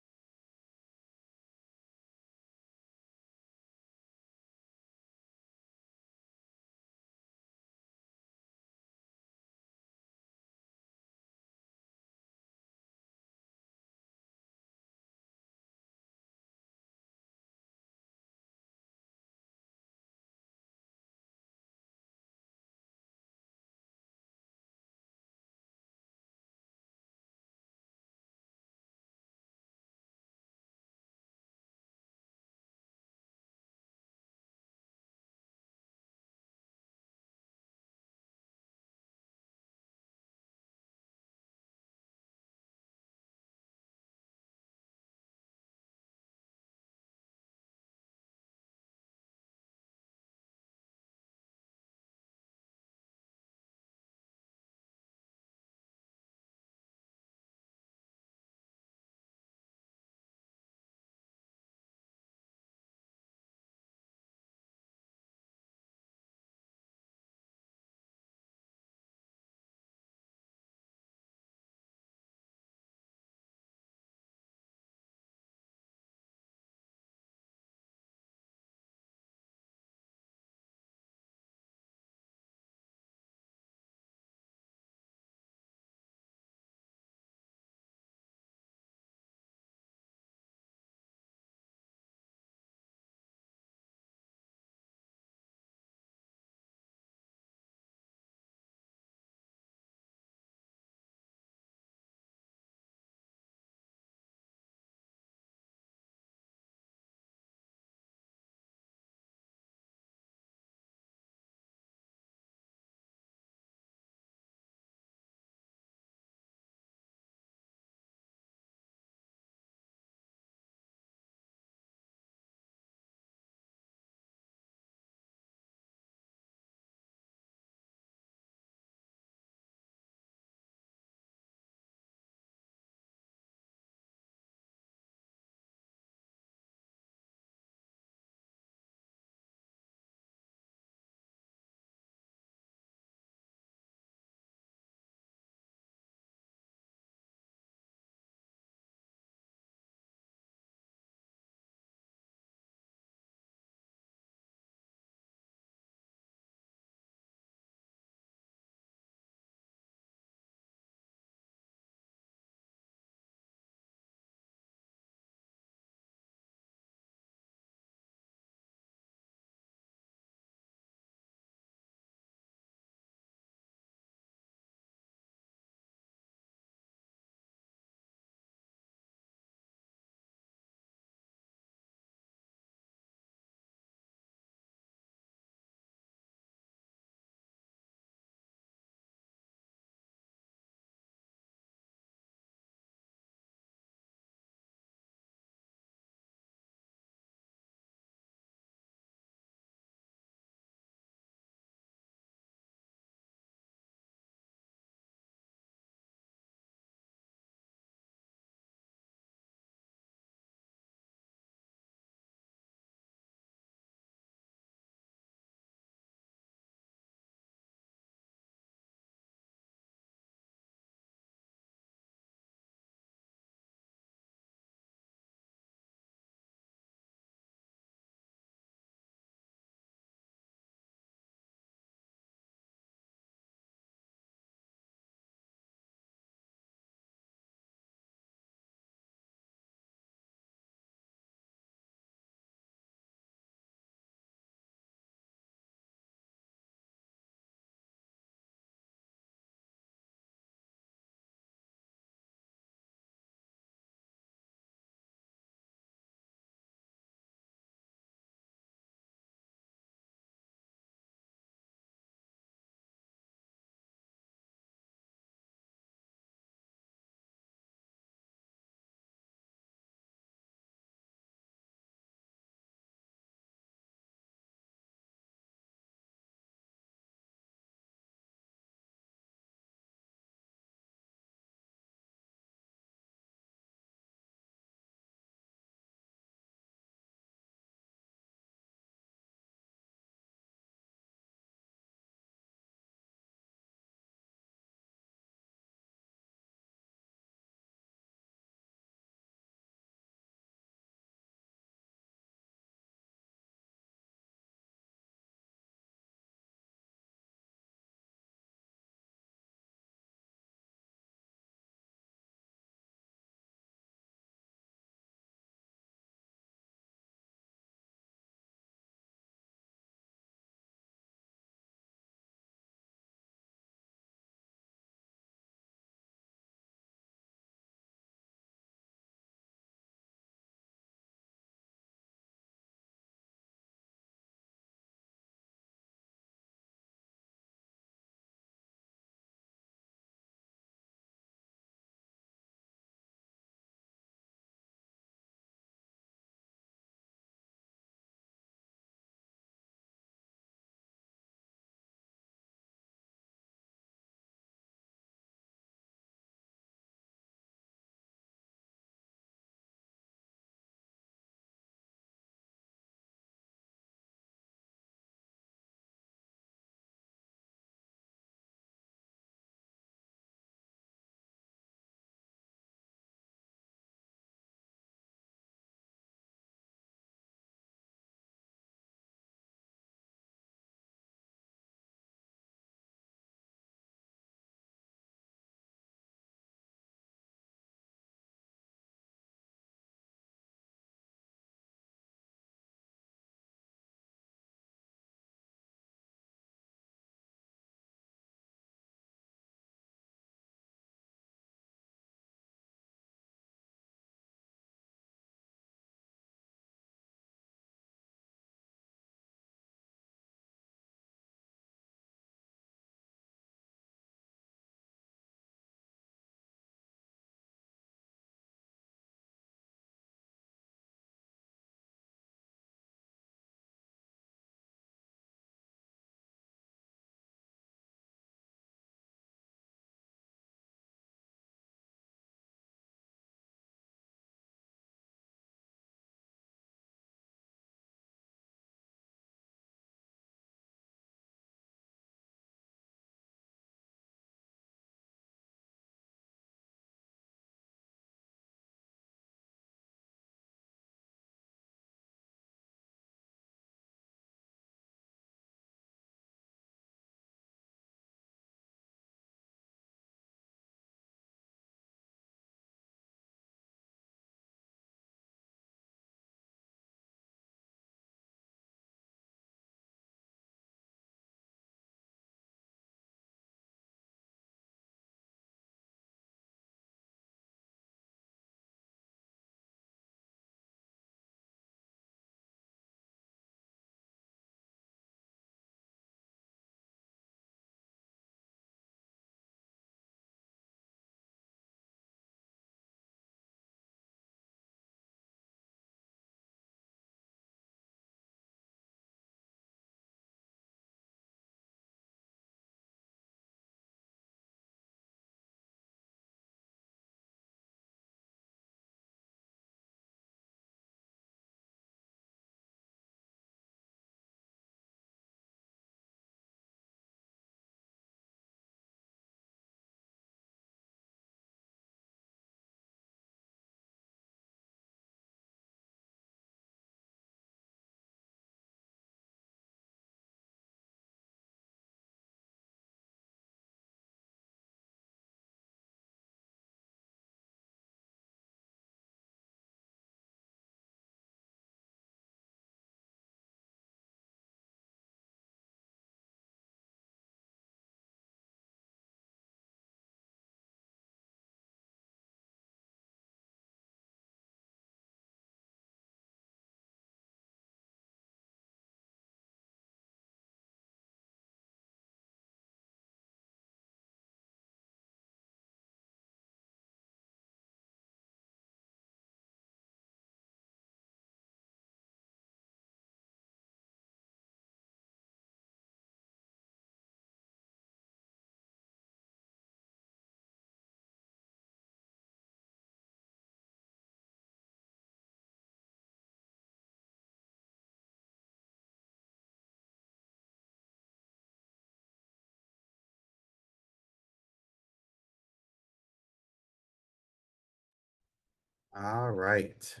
A: All right.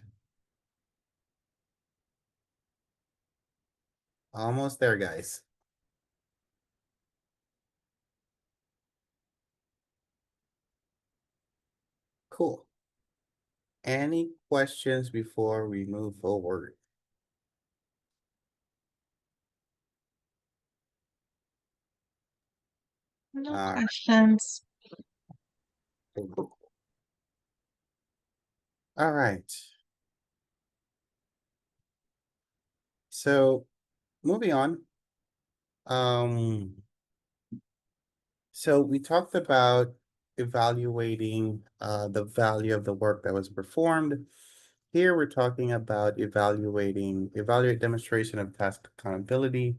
A: Almost there, guys. Cool. Any questions before we move forward?
E: No
A: All right.
E: questions.
A: All right. So moving on. So we talked about evaluating the value of the work that was performed. Here we're talking about evaluate demonstration of task accountability,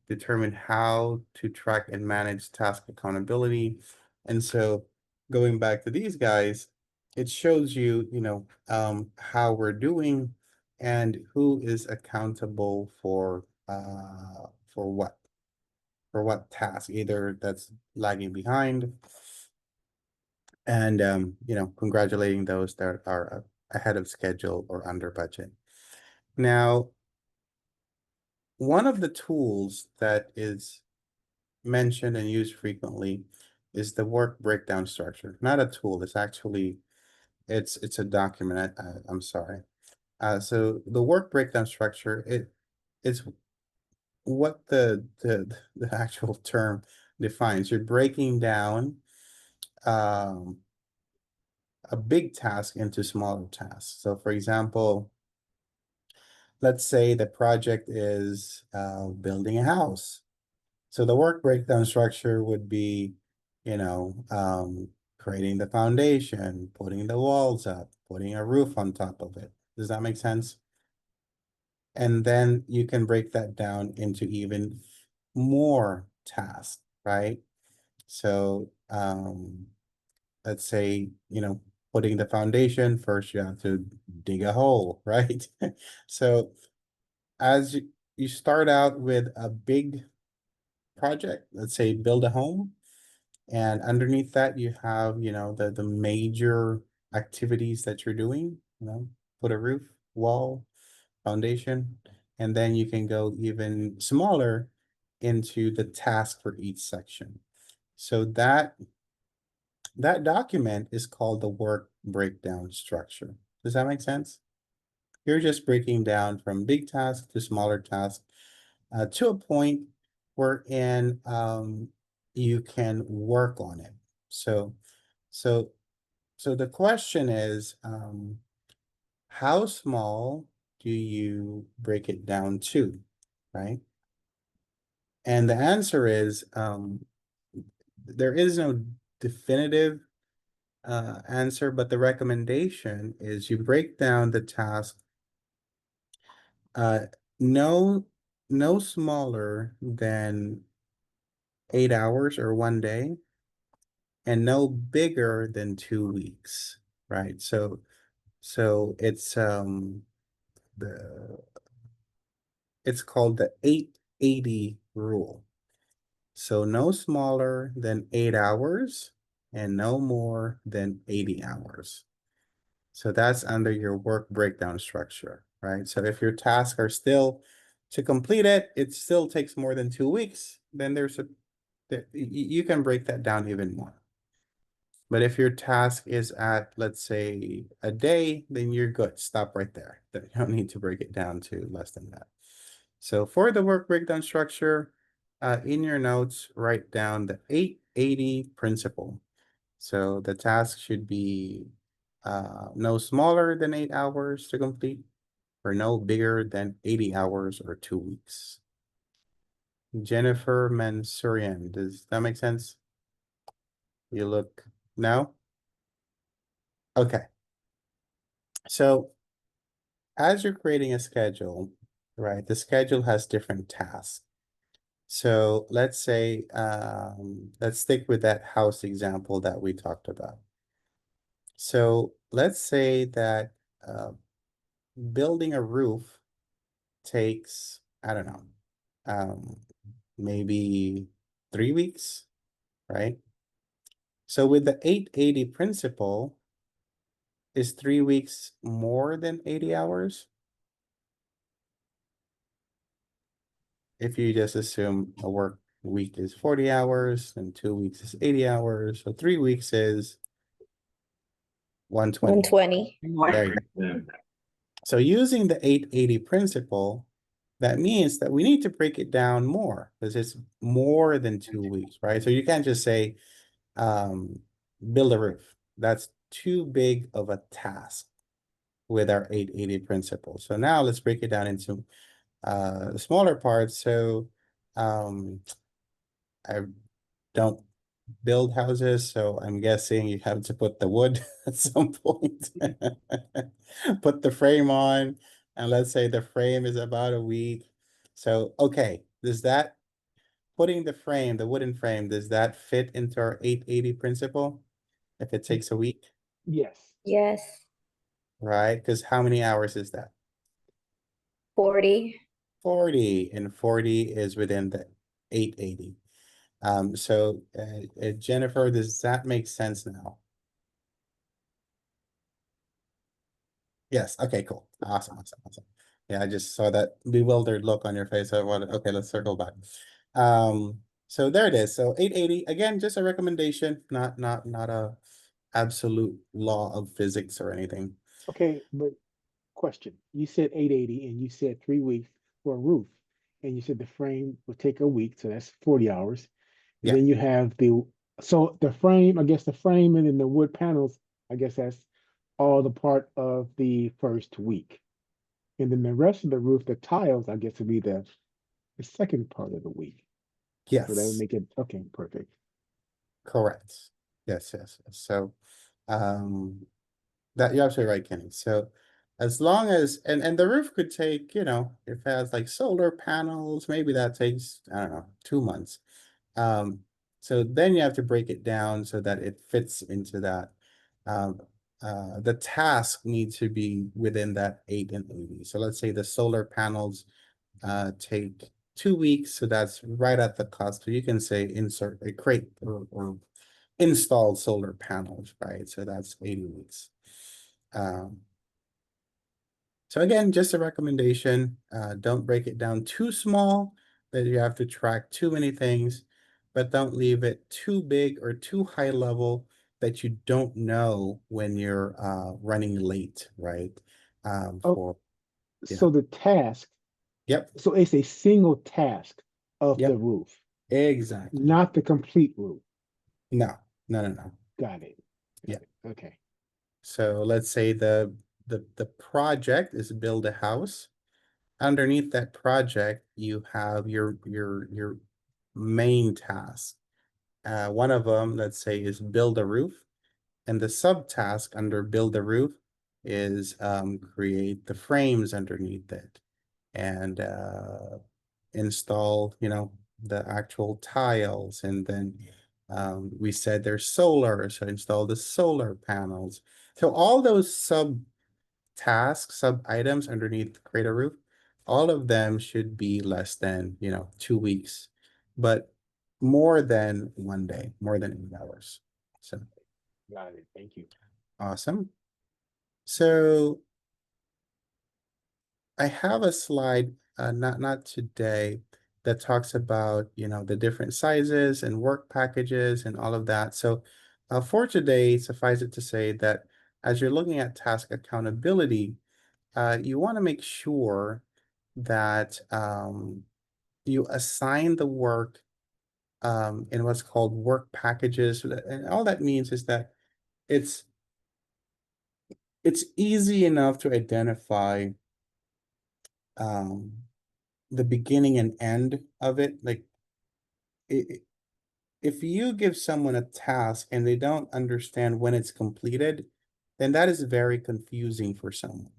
A: determine how to track and manage task accountability. And so going back to these guys, it shows you, how we're doing and who is accountable for what task, either that's lagging behind and congratulating those that are ahead of schedule or under budget. Now, one of the tools that is mentioned and used frequently is the work breakdown structure. Not a tool, it's actually it's a document. I'm sorry. So the work breakdown structure, it's what the actual term defines. You're breaking down a big task into smaller tasks. So for example, let's say the project is building a house. So the work breakdown structure would be, creating the foundation, putting the walls up, putting a roof on top of it. Does that make sense? And then you can break that down into even more tasks, right? So let's say, putting the foundation, first you have to dig a hole, right? So as you start out with a big project, let's say build a home, and underneath that you have, the major activities that you're doing, put a roof, wall, foundation, and then you can go even smaller into the task for each section. So that document is called the work breakdown structure. Does that make sense? You're just breaking down from big task to smaller task to a point wherein you can work on it. So the question is, how small do you break it down to, right? And the answer is, there is no definitive answer, but the recommendation is you break down the task no smaller than 8 hours or 1 day, and no bigger than 2 weeks, right? So it's the it's called the 880 rule. So no smaller than 8 hours and no more than 80 hours. So that's under your work breakdown structure, right? So if your tasks are still to complete it, it still takes more than 2 weeks, then you can break that down even more. But if your task is at, let's say, a day, then you're good. Stop right there. You don't need to break it down to less than that. So for the work breakdown structure, in your notes, write down the 880 principle. So the task should be no smaller than 8 hours to complete, or no bigger than 80 hours or 2 weeks. Jennifer Mansourian, does that make sense? You look no? Okay. So as you're creating a schedule, right, the schedule has different tasks. So let's say, let's stick with that house example that we talked about. So let's say that building a roof takes, I don't know, maybe 3 weeks, right? So with the 880 principle, is 3 weeks more than 80 hours? If you just assume a work week is 40 hours and 2 weeks is 80 hours, so 3 weeks is 120.
M: 120.
A: There you go. So using the 880 principle, that means that we need to break it down more because it's more than 2 weeks, right? So you can't just say, build a roof. That's too big of a task with our 880 principle. So now let's break it down into the smaller parts. So I don't build houses, so I'm guessing you have to put the wood at some point. Put the frame on, and let's say the frame is about a week. So, okay, does that putting the frame, the wooden frame, does that fit into our 880 principle? If it takes a week,
O: Yes.
M: Yes.
A: right? Because how many hours is that?
M: 40.
A: 40, and 40 is within the 880. So Jennifer, does that make sense now? Yes, okay, cool. Awesome. Yeah, I just saw that bewildered look on your face. I wanted, okay, let's circle back. So there it is. So 880, again, just a recommendation, not a absolute law of physics or anything.
O: Okay, but question. You said 880 and you said 3 weeks for a roof. And you said the frame would take a week, so that's 40 hours. And
A: Yeah.
O: then you have so the frame, I guess the frame and then the wood panels, I guess that's all the part of the first week. And then the rest of the roof, the tiles, I guess would be the second part of the week.
A: Yes.
O: So that would make it, okay, perfect.
A: Correct. Yes. So, that you're absolutely right, Kenny. So as long as, and the roof could take, if it has like solar panels, maybe that takes, I don't know, 2 months. So then you have to break it down so that it fits into that. The task needs to be within that 8 and 80. So let's say the solar panels take 2 weeks, so that's right at the cost. So you can say insert a crate or installed solar panels, right? So that's 80 weeks. So again, just a recommendation. Don't break it down too small that you have to track too many things, but don't leave it too big or too high level that you don't know when you're running late, right?
O: So the task,
A: Yep.
O: so it's a single task of
A: Yep.
O: the roof,
A: Exactly.
O: not the complete roof.
A: No.
O: Got it.
A: Yeah.
O: Okay.
A: So let's say the project is build a house. Underneath that project, you have your main task. One of them, let's say, is build a roof, and the subtask under build a roof is create the frames underneath it and install, the actual tiles, and then we said there's solar, so install the solar panels. So all those sub items underneath create a roof, all of them should be less than 2 weeks, but more than 1 day, more than 8 hours. So
O: Got it. Thank you.
A: awesome. So I have a slide, not today, that talks about the different sizes and work packages and all of that. So for today, suffice it to say that as you're looking at task accountability, you want to make sure that you assign the work in what's called work packages. And all that means is that it's easy enough to identify the beginning and end of it. Like if you give someone a task and they don't understand when it's completed, then that is very confusing for someone.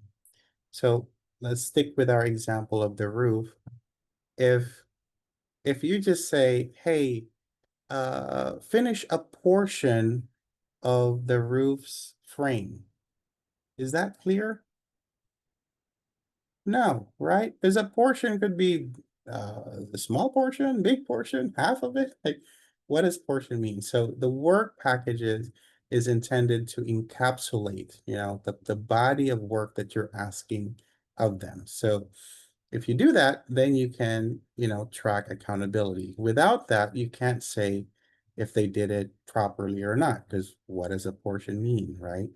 A: So let's stick with our example of the roof. If you just say, hey, finish a portion of the roof's frame, is that clear? No, right? Because a portion could be a small portion, big portion, half of it. Like, what does portion mean? So the work packages is intended to encapsulate, the body of work that you're asking of them. So if you do that, then you can, track accountability. Without that, you can't say if they did it properly or not, because what does a portion mean, right?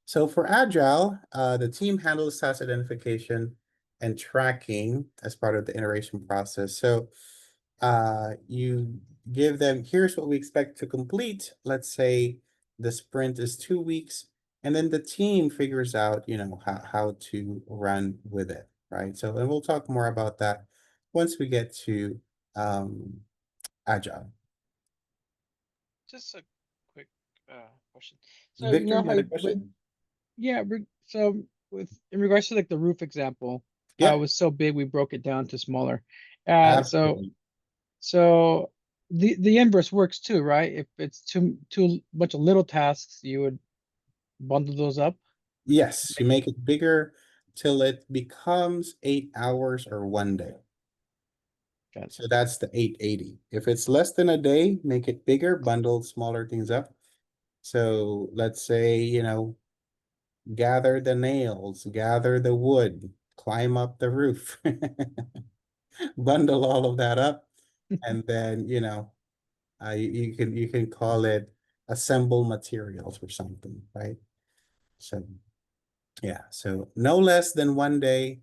A: So for Agile, the team handles task identification and tracking as part of the iteration process. So you give them, here's what we expect to complete. Let's say the sprint is 2 weeks, and then the team figures out, how to run with it, right? So, and we'll talk more about that once we get to Agile.
C: Just a quick question. So
A: Victor, you
C: how
A: had a question?
C: so in regards to like the roof example,
A: Yeah.
C: it was so big we broke it down to smaller.
A: Absolutely.
C: So the inverse works too, right? If it's too bunch of little tasks, you would bundle those up.
A: Yes, you make it bigger till it becomes 8 hours or 1 day.
C: Got it.
A: So that's the 880. If it's less than a day, make it bigger, bundle smaller things up. So let's say, gather the nails, gather the wood, climb up the roof, bundle all of that up, and then, you can call it assemble materials or something, right? So yeah, so no less than 1 day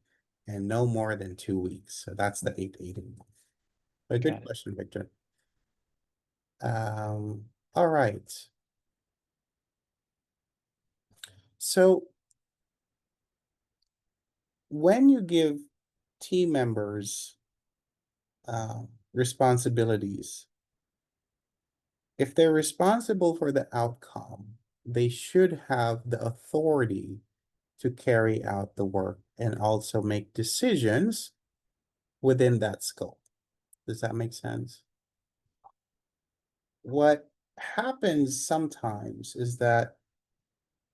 A: and no more than 2 weeks. So that's the 880. A good question, Victor. All right. So when you give team members responsibilities, if they're responsible for the outcome, they should have the authority to carry out the work and also make decisions within that scope. Does that make sense? What happens sometimes is that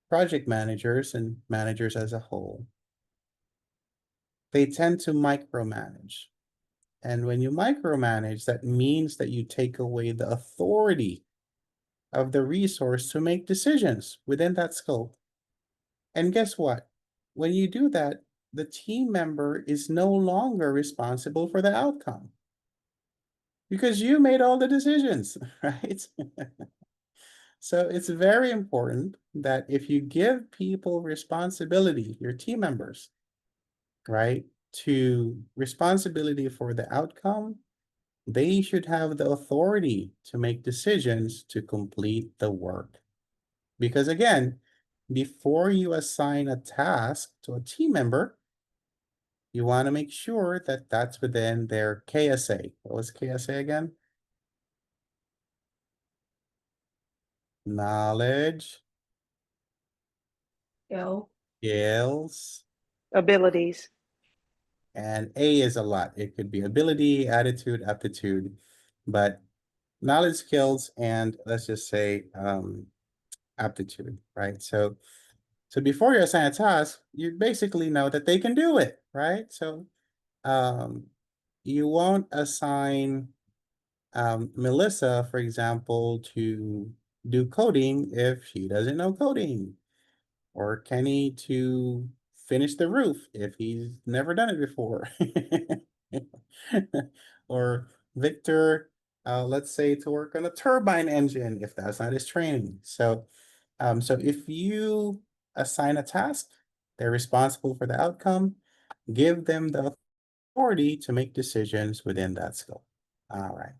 A: project managers and managers as a whole, they tend to micromanage. And when you micromanage, that means that you take away the authority of the resource to make decisions within that scope. And guess what? When you do that, the team member is no longer responsible for the outcome because you made all the decisions, right? So it's very important that if you give people responsibility, your team members, right, to responsibility for the outcome, they should have the authority to make decisions to complete the work. Because again, before you assign a task to a team member, you want to make sure that that's within their KSA. What was KSA again? Knowledge, skills,
H: Abilities.
A: and A is a lot. It could be ability, attitude, aptitude, but knowledge, skills, and let's just say aptitude, right? So before you assign a task, you basically know that they can do it, right? So you won't assign Melissa, for example, to do coding if she doesn't know coding, or Kenny to finish the roof if he's never done it before, or Victor, let's say, to work on a turbine engine if that's not his training. So, so if you assign a task, they're responsible for the outcome. Give them the authority to make decisions within that scope. All right.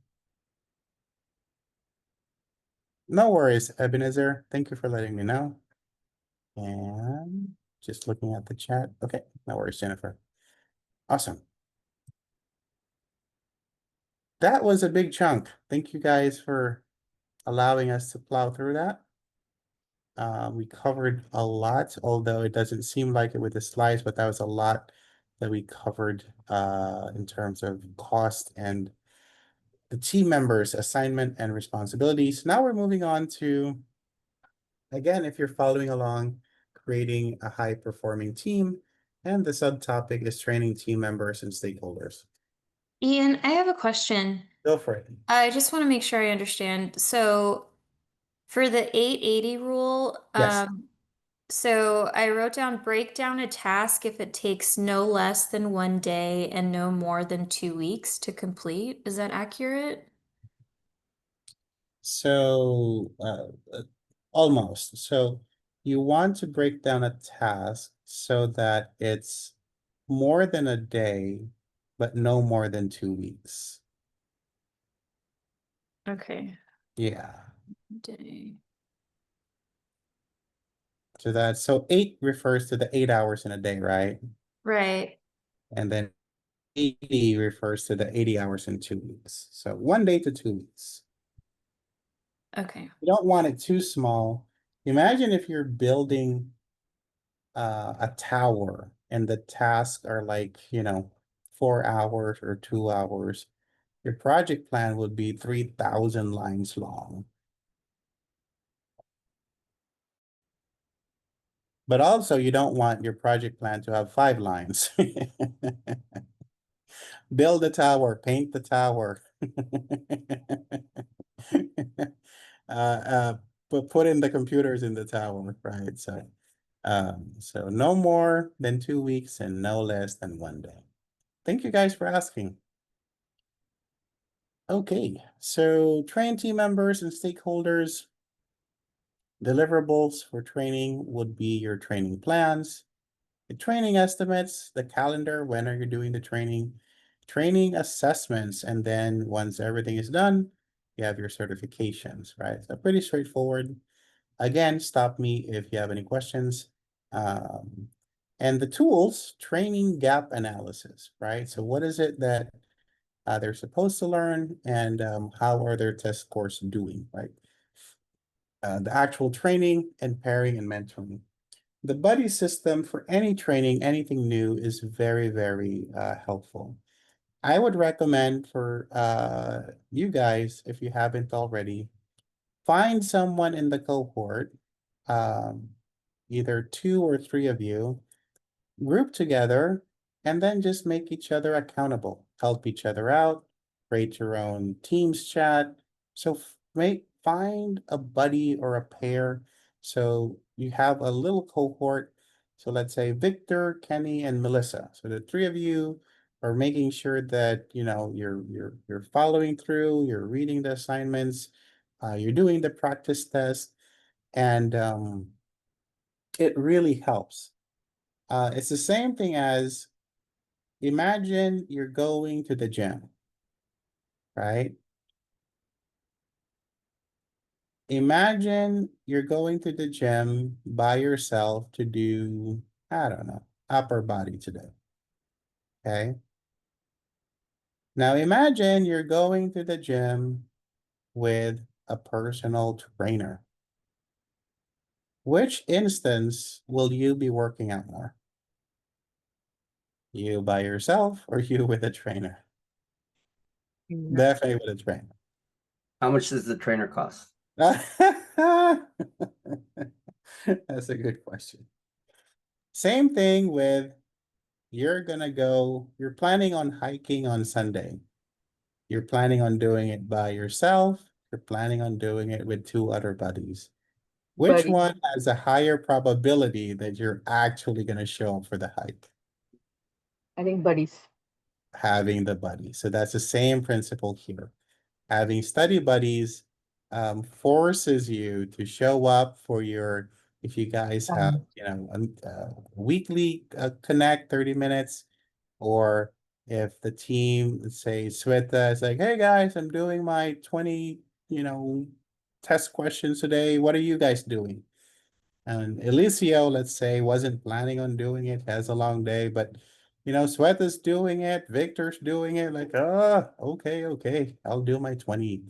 A: No worries, Ebenezer. Thank you for letting me know. And just looking at the chat. Okay, no worries, Jennifer. Awesome. That was a big chunk. Thank you guys for allowing us to plow through that. We covered a lot, although it doesn't seem like it with the slides, but that was a lot that we covered in terms of cost and the team members' assignment and responsibilities. Now we're moving on to, again, if you're following along, creating a high-performing team, and the subtopic is training team members and stakeholders.
M: Ian, I have a question.
A: Go for it.
M: I just want to make sure I understand. So For the 880 rule,
A: Yes.
M: so I wrote down break down a task if it takes no less than 1 day and no more than 2 weeks to complete. Is that accurate?
A: So, almost. So you want to break down a task so that it's more than a day, but no more than 2 weeks.
M: Okay.
A: Yeah.
M: Day.
A: So 8 refers to the 8 hours in a day, right?
M: Right.
A: And then 80 refers to the 80 hours in 2 weeks. So 1 day to 2 weeks.
M: Okay.
A: You don't want it too small. Imagine if you're building a tower and the tasks are like, 4 hours or 2 hours. Your project plan would be 3,000 lines long. But also you don't want your project plan to have 5 lines. Build a tower, paint the tower. But put in the computers in the tower, right? So no more than 2 weeks and no less than 1 day. Thank you guys for asking. Okay, so train team members and stakeholders. Deliverables for training would be your training plans, the training estimates, the calendar, when are you doing the training assessments, and then once everything is done, you have your certifications, right? So pretty straightforward. Again, stop me if you have any questions. And the tools, training gap analysis, right? So what is it that they're supposed to learn, and how are their test scores doing, right? The actual training and pairing and mentoring. The buddy system for any training, anything new is very, very helpful. I would recommend for you guys, if you haven't already, find someone in the cohort, um, either 2 or 3 of you, group together, and then just make each other accountable, help each other out, create your own Teams chat. So find a buddy or a pair. So you have a little cohort. So let's say Victor, Kenny, and Melissa. So the 3 of you are making sure that you're following through, you're reading the assignments, you're doing the practice test, and it really helps. It's the same thing as, imagine you're going to the gym, right? Imagine you're going to the gym by yourself to do, I don't know, upper body today. Okay. Now imagine you're going to the gym with a personal trainer. Which instance will you be working out more? You by yourself or you with a trainer? Definitely with a trainer.
K: How much does the trainer cost?
A: That's a good question. Same thing with, you're planning on hiking on Sunday. You're planning on doing it by yourself. You're planning on doing it with 2 other buddies. Which
H: Buddies.
A: one has a higher probability that you're actually going to show up for the hike?
H: I think buddies.
A: Having the buddy. So that's the same principle here. Having study buddies forces you to show up for your, if you guys have, a weekly connect 30 minutes, or if the team, let's say Sweta is like, hey guys, I'm doing my 20, test questions today. What are you guys doing? And Eliseo, let's say, wasn't planning on doing it, has a long day, but Sweta's doing it, Victor's doing it, like, okay, I'll do my 20,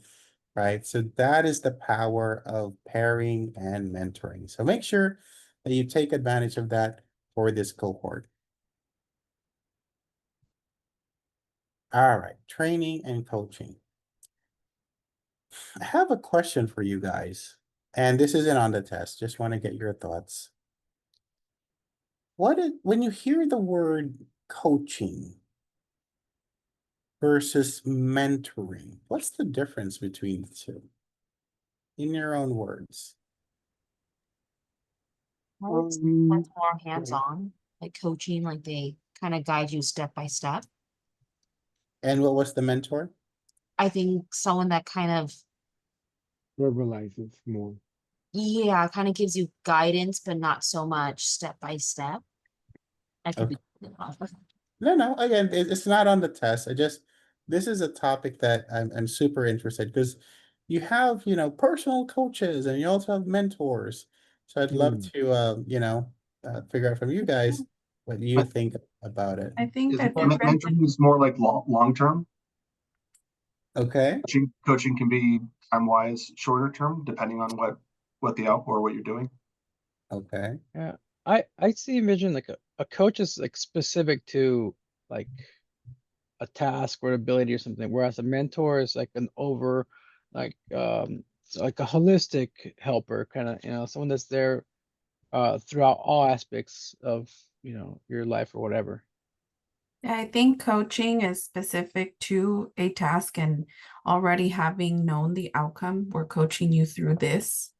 A: right? So that is the power of pairing and mentoring. So make sure that you take advantage of that for this cohort. All right, training and coaching. I have a question for you guys, and this isn't on the test, just want to get your thoughts. When you hear the word coaching versus mentoring, what's the difference between the two? in your own words.
O: Um,
P: More
O: okay.
P: hands-on, like coaching, like they kind of guide you step by step.
A: And what was the mentor?
P: I think someone that kind of,
O: Verbalizes more.
P: yeah, kind of gives you guidance, but not so much step by step. I could be off.
A: No, again, it's not on the test. This is a topic that I'm super interested because you have, personal coaches and you also have mentors. So I'd love to, figure out from you guys what you think about it.
E: I think
Q: Is
E: that
Q: mentoring is more like long term.
A: Okay.
Q: Coaching can be time wise, shorter term, depending on what the out or what you're doing.
A: Okay.
C: Yeah, I see envision like a coach is like specific to like a task or ability or something, whereas a mentor is like an over like like a holistic helper, kind of, someone that's there throughout all aspects of your life or whatever.
E: Yeah, I think coaching is specific to a task and already having known the outcome. We're coaching you through this,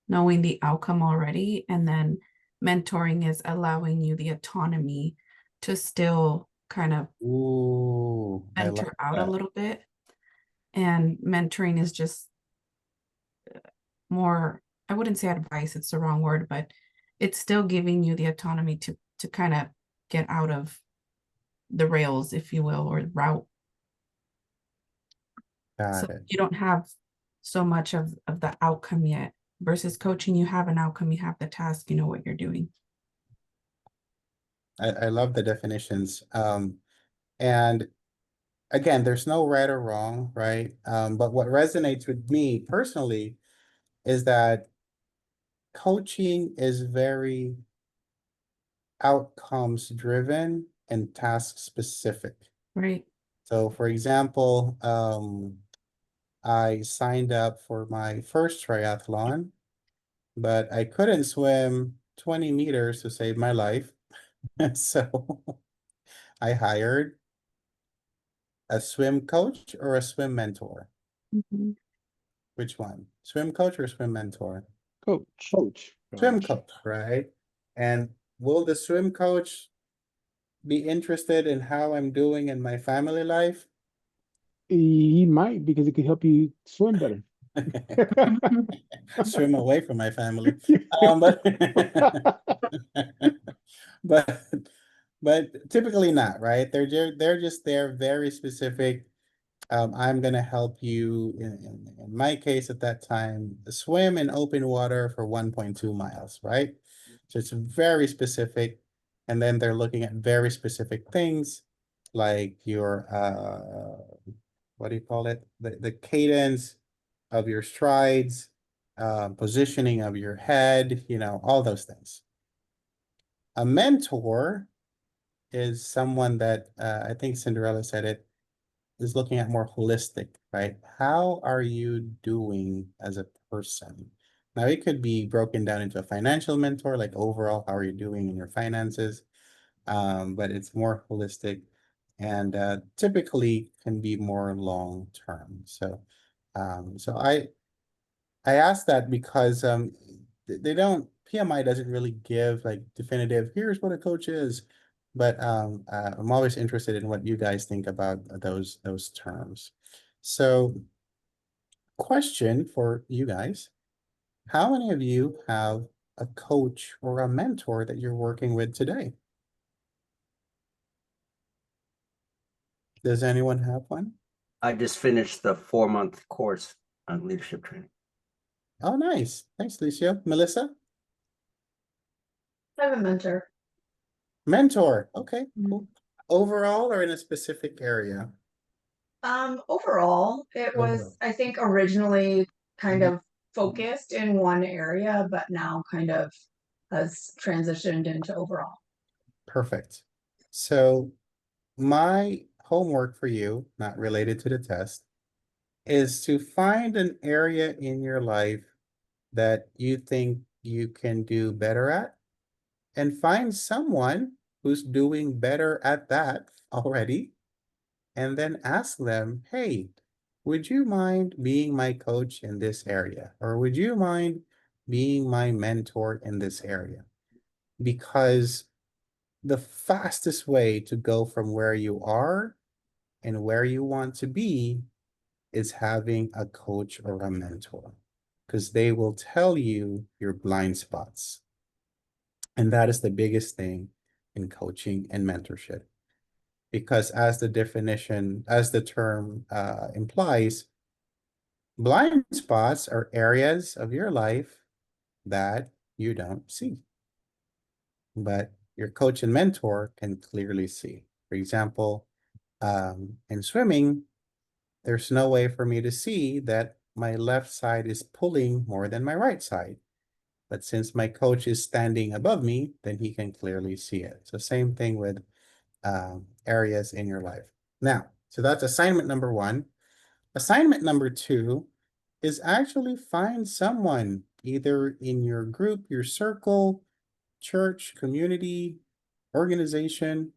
E: knowing the outcome already. And then mentoring is allowing you the autonomy to still kind of
A: Ooh, I love
E: venture out a
A: that.
E: little bit. And mentoring is just more, I wouldn't say advice, it's the wrong word, but it's still giving you the autonomy to kind of get out of the rails, if you will, or route. So
A: Got it.
E: you don't have so much of the outcome yet. Versus coaching, you have an outcome, you have the task, you know what you're doing.
A: I love the definitions. And again, there's no right or wrong, right? But what resonates with me personally is that coaching is very outcomes driven and task specific.
E: Right.
A: So for example, I signed up for my first triathlon, but I couldn't swim 20 meters to save my life. So I hired a swim coach or a swim mentor.
E: Mhm.
A: Which one? Swim coach or swim mentor?
C: Coach.
A: Swim coach, right? And will the swim coach be interested in how I'm doing in my family life?
O: He might, because it could help you swim better.
A: Swim away from my family. But but but typically not, right? They're just there very specific. I'm gonna help you in my case at that time swim in open water for 1.2 miles, right? So it's very specific, and then they're looking at very specific things like your what do you call it? The cadence of your strides, positioning of your head, all those things. A mentor is someone that I think Cinderella said it, is looking at more holistic, right? How are you doing as a person? Now, it could be broken down into a financial mentor, like overall, how are you doing in your finances? But it's more holistic and typically can be more long term. So, so I asked that because they don't, PMI doesn't really give like definitive, here's what a coach is. But I'm always interested in what you guys think about those terms. So, question for you guys. How many of you have a coach or a mentor that you're working with today? Does anyone have one?
K: I just finished the 4-month course on leadership training.
A: Oh, nice. Thanks, Lucio. Melissa?
R: I have a mentor.
A: Mentor. Okay, cool. Overall or in a specific area?
R: Overall, it was,
A: Overall.
R: I think, originally kind of focused in one area, but now kind of has transitioned into overall.
A: Perfect. So my homework for you, not related to the test, is to find an area in your life that you think you can do better at, and find someone who's doing better at that already, and then ask them, hey, would you mind being my coach in this area? Or would you mind being my mentor in this area? Because the fastest way to go from where you are and where you want to be is having a coach or a mentor, because they will tell you your blind spots. And that is the biggest thing in coaching and mentorship. Because as the term implies, blind spots are areas of your life that you don't see, but your coach and mentor can clearly see. For example, in swimming, there's no way for me to see that my left side is pulling more than my right side. But since my coach is standing above me, then he can clearly see it. So same thing with areas in your life. Now, so that's assignment number 1. Assignment number 2 is actually find someone either in your group, your circle, church, community, organization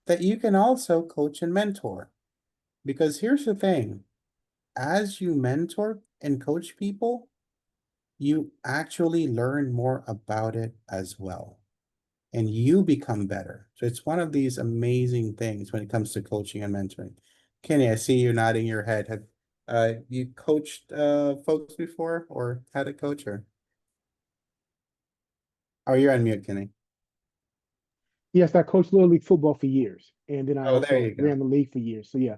A: that you can also coach and mentor. Because here's the thing, as you mentor and coach people, you actually learn more about it as well. And you become better. So it's one of these amazing things when it comes to coaching and mentoring. Kenny, I see you nodding your head. Have you coached folks before or had a coach or? Oh, you're on mute, Kenny.
O: Yes, I coached Little League football for years, and then I
A: Oh, there
O: also
A: you go.
O: ran the league for years. So yeah,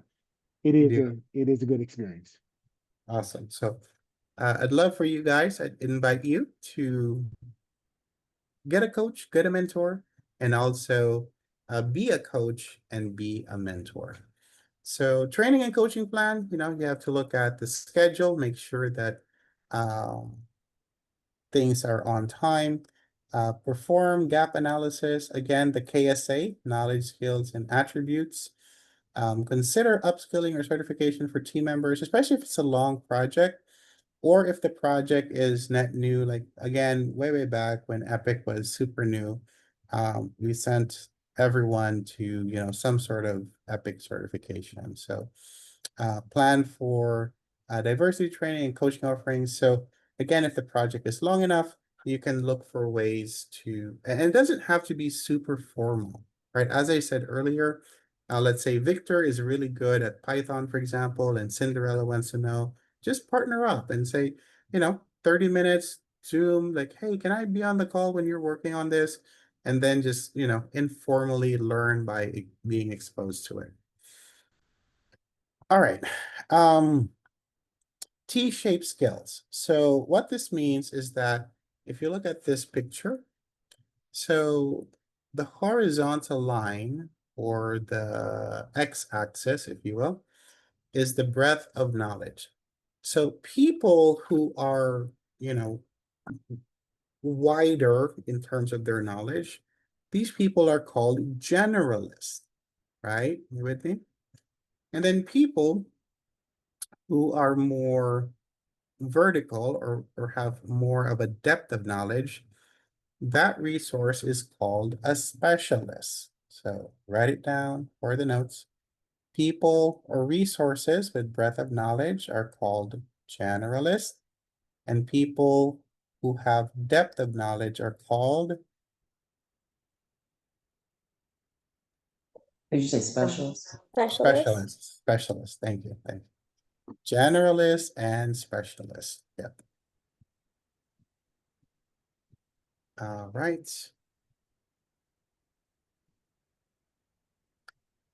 O: it is a good experience.
A: Awesome. So I'd love for you guys, I'd invite you to get a coach, get a mentor, and also be a coach and be a mentor. So training and coaching plan, you have to look at the schedule, make sure that things are on time. Perform gap analysis. Again, the KSA, knowledge, skills, and attributes. Consider upskilling or certification for team members, especially if it's a long project or if the project is net new. Like again, way back when Epic was super new, we sent everyone to some sort of Epic certification. So plan for diversity training and coaching offerings. So again, if the project is long enough, you can look for ways to, and it doesn't have to be super formal, right? As I said earlier, let's say Victor is really good at Python, for example, and Cinderella wants to know, just partner up and say, 30 minutes, Zoom, like, hey, can I be on the call when you're working on this? And then just, informally learn by being exposed to it. All right. T-shaped skills. So what this means is that if you look at this picture, so the horizontal line or the x-axis, if you will, is the breadth of knowledge. So people who are, wider in terms of their knowledge, these people are called generalists, right? You with me? And then people who are more vertical or have more of a depth of knowledge, that resource is called a specialist. So write it down for the notes. People or resources with breadth of knowledge are called generalists, and people who have depth of knowledge are called.
G: Did you say specials?
A: Specialists. Thank you. Generalists and specialists. Yep. All right.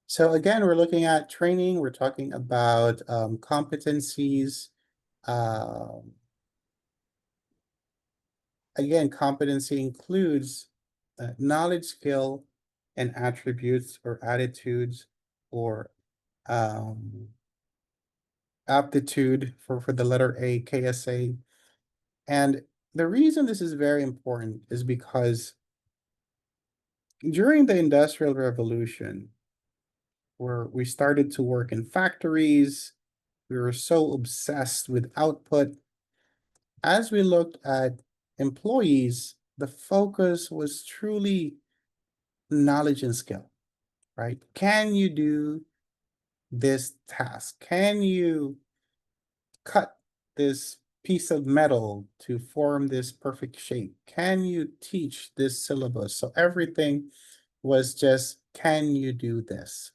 A: So again, we're looking at training. We're talking about competencies. Again, competency includes knowledge, skill, and attributes or attitudes or aptitude for the letter A, KSA. And the reason this is very important is because during the Industrial Revolution, where we started to work in factories, we were so obsessed with output. As we looked at employees, the focus was truly knowledge and skill, right? Can you do this task? Can you cut this piece of metal to form this perfect shape? Can you teach this syllabus? So everything was just, can you do this?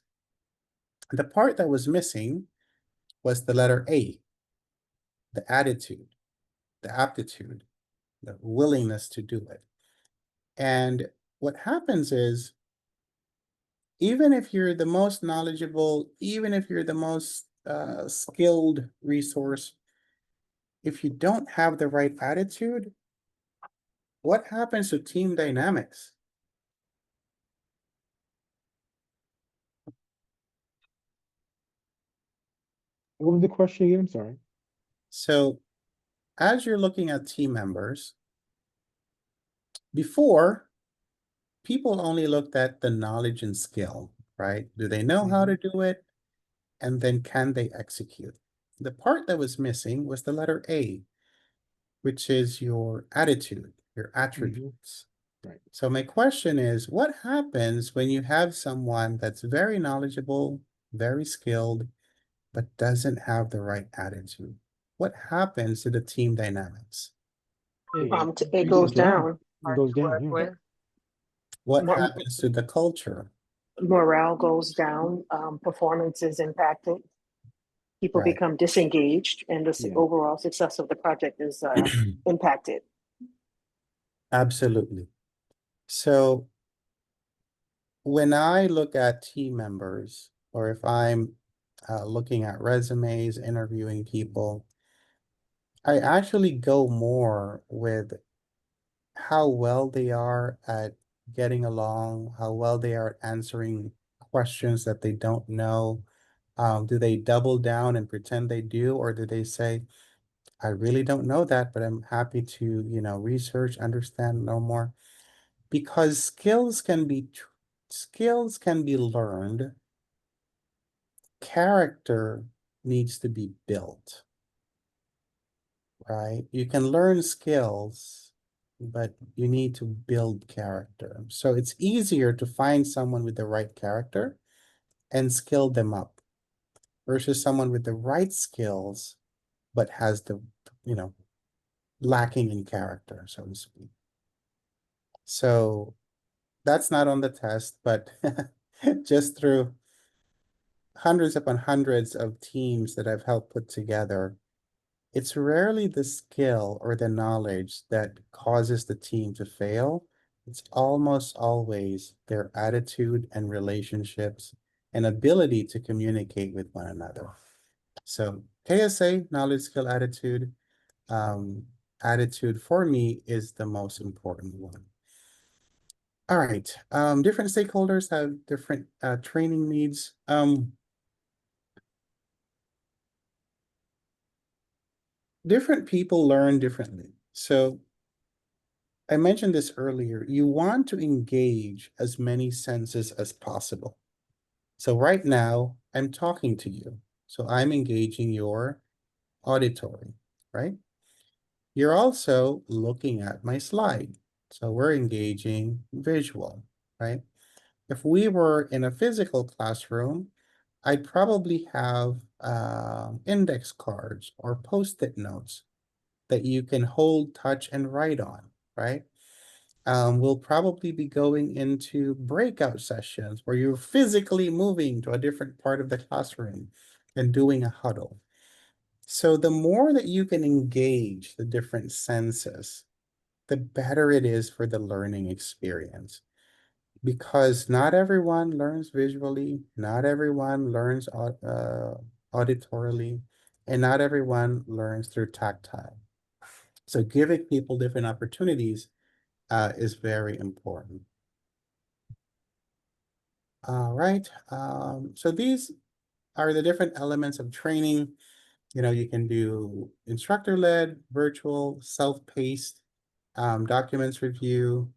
A: The part that was missing was the letter A, the attitude, the aptitude, the willingness to do it. And what happens is, even if you're the most knowledgeable, even if you're the most skilled resource, if you don't have the right attitude, what happens to team dynamics?
O: What was the question again? I'm sorry.
A: So as you're looking at team members, before, people only looked at the knowledge and skill, right? Do they know how to do it? And then can they execute? The part that was missing was the letter A, which is your attitude, your attributes.
O: Right.
A: So my question is, what happens when you have someone that's very knowledgeable, very skilled, but doesn't have the right attitude? What happens to the team dynamics?
O: It goes down. It goes down, yeah.
A: What happens to the culture?
S: Morale goes down, performance is impacted. People
A: Right.
S: become disengaged, and the
O: Yeah.
S: overall success of the project is impacted.
A: Absolutely. So when I look at team members, or if I'm looking at resumes, interviewing people, I actually go more with how well they are at getting along, how well they are at answering questions that they don't know. Do they double down and pretend they do, or do they say, I really don't know that, but I'm happy to, research, understand, know more? Because skills can be learned. Character needs to be built, right? You can learn skills, but you need to build character. So it's easier to find someone with the right character and skill them up versus someone with the right skills, but has the, lacking in character, so to speak. So that's not on the test, but just through hundreds upon hundreds of teams that I've helped put together, it's rarely the skill or the knowledge that causes the team to fail. It's almost always their attitude and relationships and ability to communicate with one another. So KSA, knowledge, skill, attitude. Attitude for me is the most important one. All right. Different stakeholders have different training needs. Different people learn differently. So I mentioned this earlier. You want to engage as many senses as possible. So right now, I'm talking to you. So I'm engaging your auditory, right? You're also looking at my slide. So we're engaging visual, right? If we were in a physical classroom, I'd probably have index cards or post-it notes that you can hold, touch, and write on, right? We'll probably be going into breakout sessions where you're physically moving to a different part of the classroom and doing a huddle. So the more that you can engage the different senses, the better it is for the learning experience. Because not everyone learns visually, not everyone learns auditorily, and not everyone learns through tactile. So giving people different opportunities is very important. All right. So these are the different elements of training. You can do instructor-led, virtual, self-paced, documents review,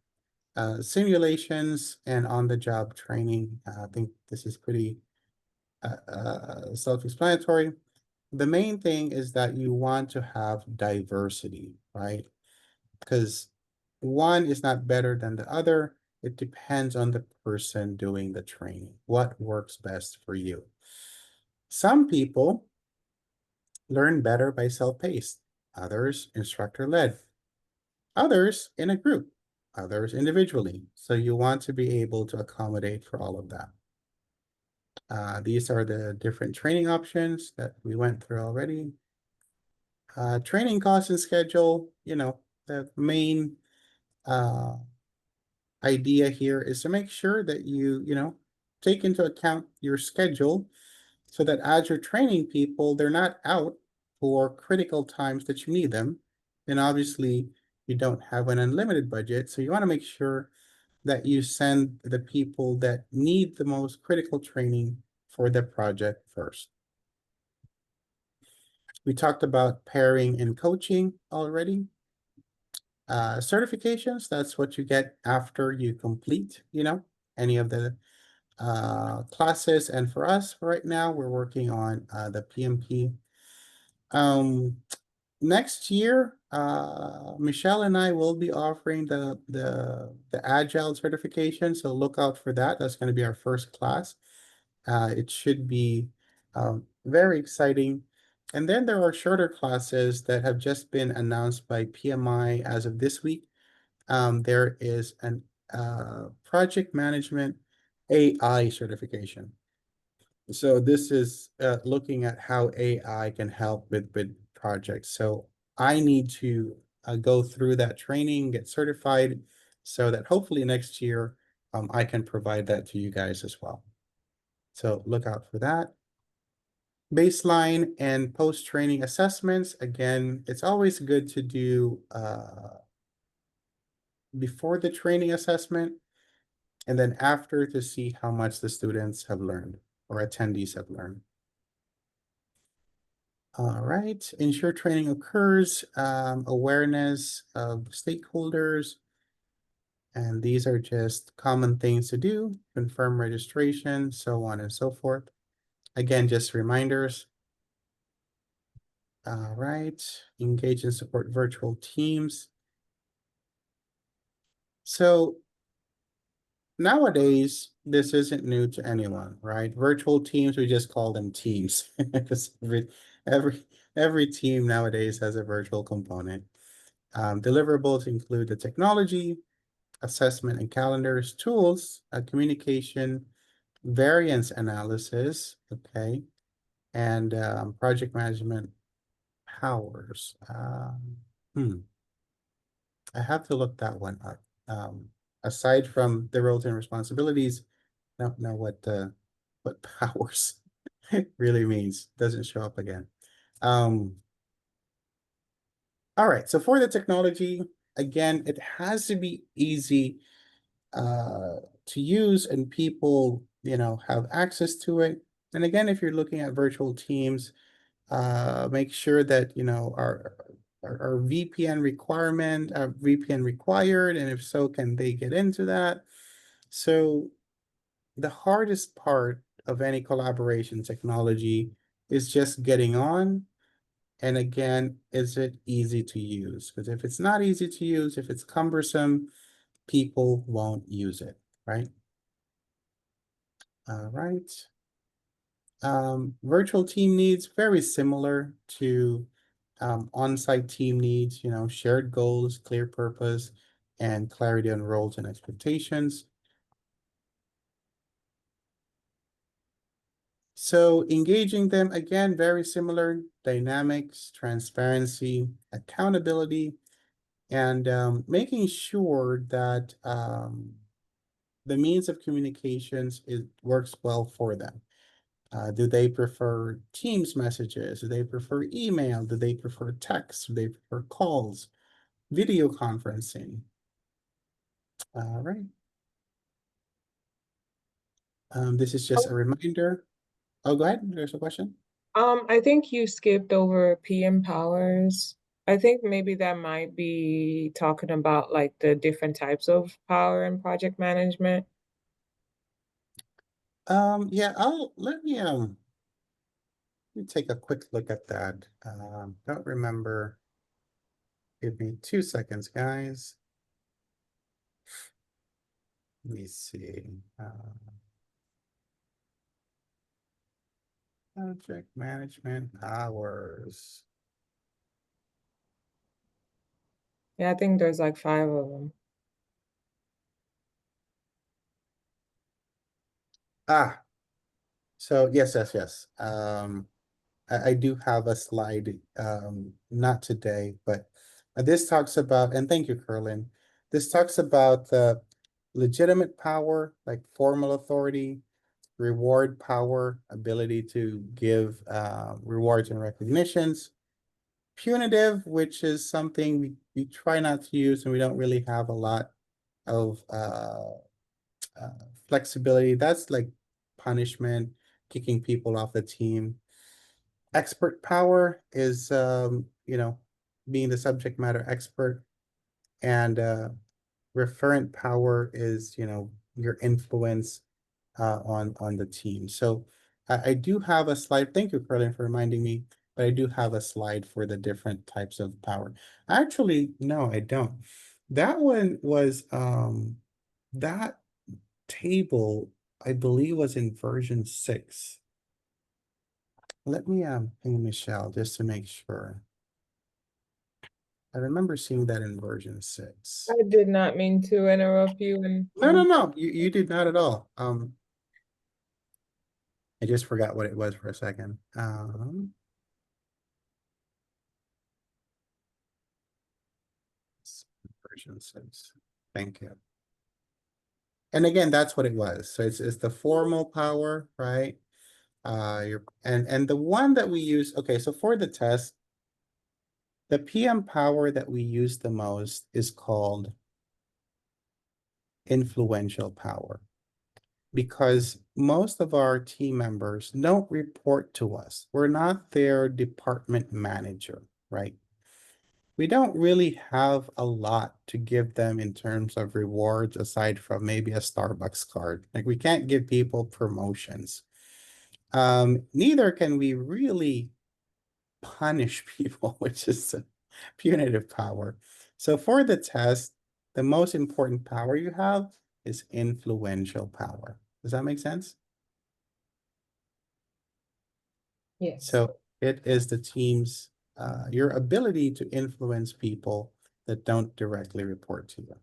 A: simulations, and on-the-job training. I think this is pretty self-explanatory. The main thing is that you want to have diversity, right? Because one is not better than the other. It depends on the person doing the training. What works best for you? Some people learn better by self-paced, others instructor-led, others in a group, others individually. So you want to be able to accommodate for all of that. These are the different training options that we went through already. Training cost and schedule, the main idea here is to make sure that you take into account your schedule so that as you're training people, they're not out for critical times that you need them. And obviously, you don't have an unlimited budget, so you want to make sure that you send the people that need the most critical training for the project first. We talked about pairing and coaching already. Certifications, that's what you get after you complete, any of the classes. And for us right now, we're working on the PMP. Next year, Michelle and I will be offering the Agile certification, so look out for that. That's going to be our first class. It should be very exciting. And then there are shorter classes that have just been announced by PMI as of this week. There is an project management AI certification. So this is looking at how AI can help with projects. So I need to go through that training, get certified, so that hopefully next year I can provide that to you guys as well. So look out for that. Baseline and post-training assessments. Again, it's always good to do before the training assessment and then after to see how much the students have learned or attendees have learned. All right, ensure training occurs, awareness of stakeholders. And these are just common things to do, confirm registration, so on and so forth. Again, just reminders. All right, engage and support virtual teams. So nowadays, this isn't new to anyone, right? Virtual teams, we just call them teams because every team nowadays has a virtual component. Deliverables include the technology, assessment and calendars, tools, communication, variance analysis, okay, and project management powers. I have to look that one up. Aside from the roles and responsibilities, I don't know what powers really means. Doesn't show up again. All right, so for the technology, again, it has to be easy to use and people, have access to it. And again, if you're looking at virtual teams, make sure that, our VPN requirement, VPN required, and if so, can they get into that? So the hardest part of any collaboration technology is just getting on. And again, is it easy to use? Because if it's not easy to use, if it's cumbersome, people won't use it, right? All right. Virtual team needs, very similar to on-site team needs, shared goals, clear purpose, and clarity on roles and expectations. So engaging them, again, very similar, dynamics, transparency, accountability, and making sure that the means of communications works well for them. Do they prefer Teams messages? Do they prefer email? Do they prefer text? Do they prefer calls? Video conferencing? All right. This is just a reminder. Oh, go ahead. There's a question.
T: I think you skipped over PM powers. I think maybe that might be talking about like the different types of power and project management.
A: Yeah, let me take a quick look at that. Don't remember. Give me 2 seconds, guys. Let me see. Project management hours.
T: Yeah, I think there's like 5 of them.
A: Ah, so yes. I do have a slide, not today, but this talks about, and thank you, Curlin. This talks about the legitimate power, like formal authority, reward power, ability to give rewards and recognitions, punitive, which is something we try not to use and we don't really have a lot of flexibility. That's like punishment, kicking people off the team. Expert power is, being the subject matter expert, and referent power is, your influence on the team. So I do have a slide. Thank you, Carlin, for reminding me. But I do have a slide for the different types of power. Actually, no, I don't. That one was that table, I believe, was in version 6. Let me ping Michelle just to make sure. I remember seeing that in version 6.
T: I did not mean to interrupt you. And
A: No. You did not at all. I just forgot what it was for a second. Version 6. Thank you. And again, that's what it was. So it's the formal power, right? And the one that we use. Okay, so for the test, the PM power that we use the most is called influential power, because most of our team members don't report to us. We're not their department manager, right? We don't really have a lot to give them in terms of rewards aside from maybe a Starbucks card. Like, we can't give people promotions. Neither can we really punish people, which is a punitive power. So for the test, the most important power you have is influential power. Does that make sense?
T: yes.
A: So it is the team's, your ability to influence people that don't directly report to you.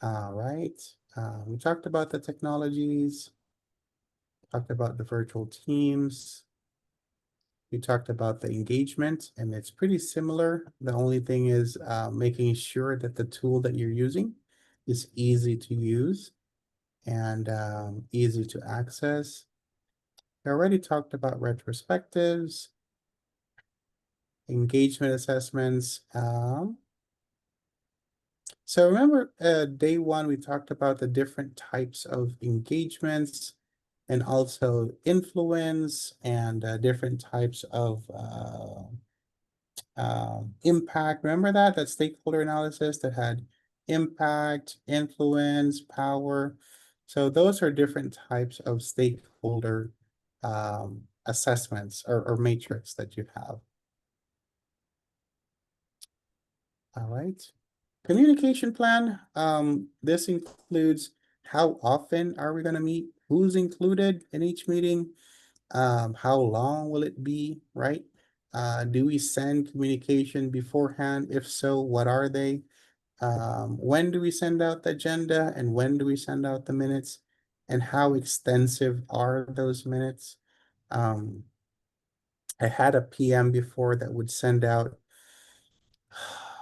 A: All right. We talked about the technologies, talked about the virtual teams. We talked about the engagement, and it's pretty similar. The only thing is making sure that the tool that you're using is easy to use and easy to access. I already talked about retrospectives, engagement assessments. So remember, day 1, we talked about the different types of engagements and also influence and different types of impact. Remember that stakeholder analysis that had impact, influence, power. So those are different types of stakeholder assessments or matrix that you have. All right. Communication plan. This includes how often are we going to meet, who's included in each meeting, how long will it be, right? Do we send communication beforehand? If so, what are they? When do we send out the agenda and when do we send out the minutes? And how extensive are those minutes? I had a PM before that would send out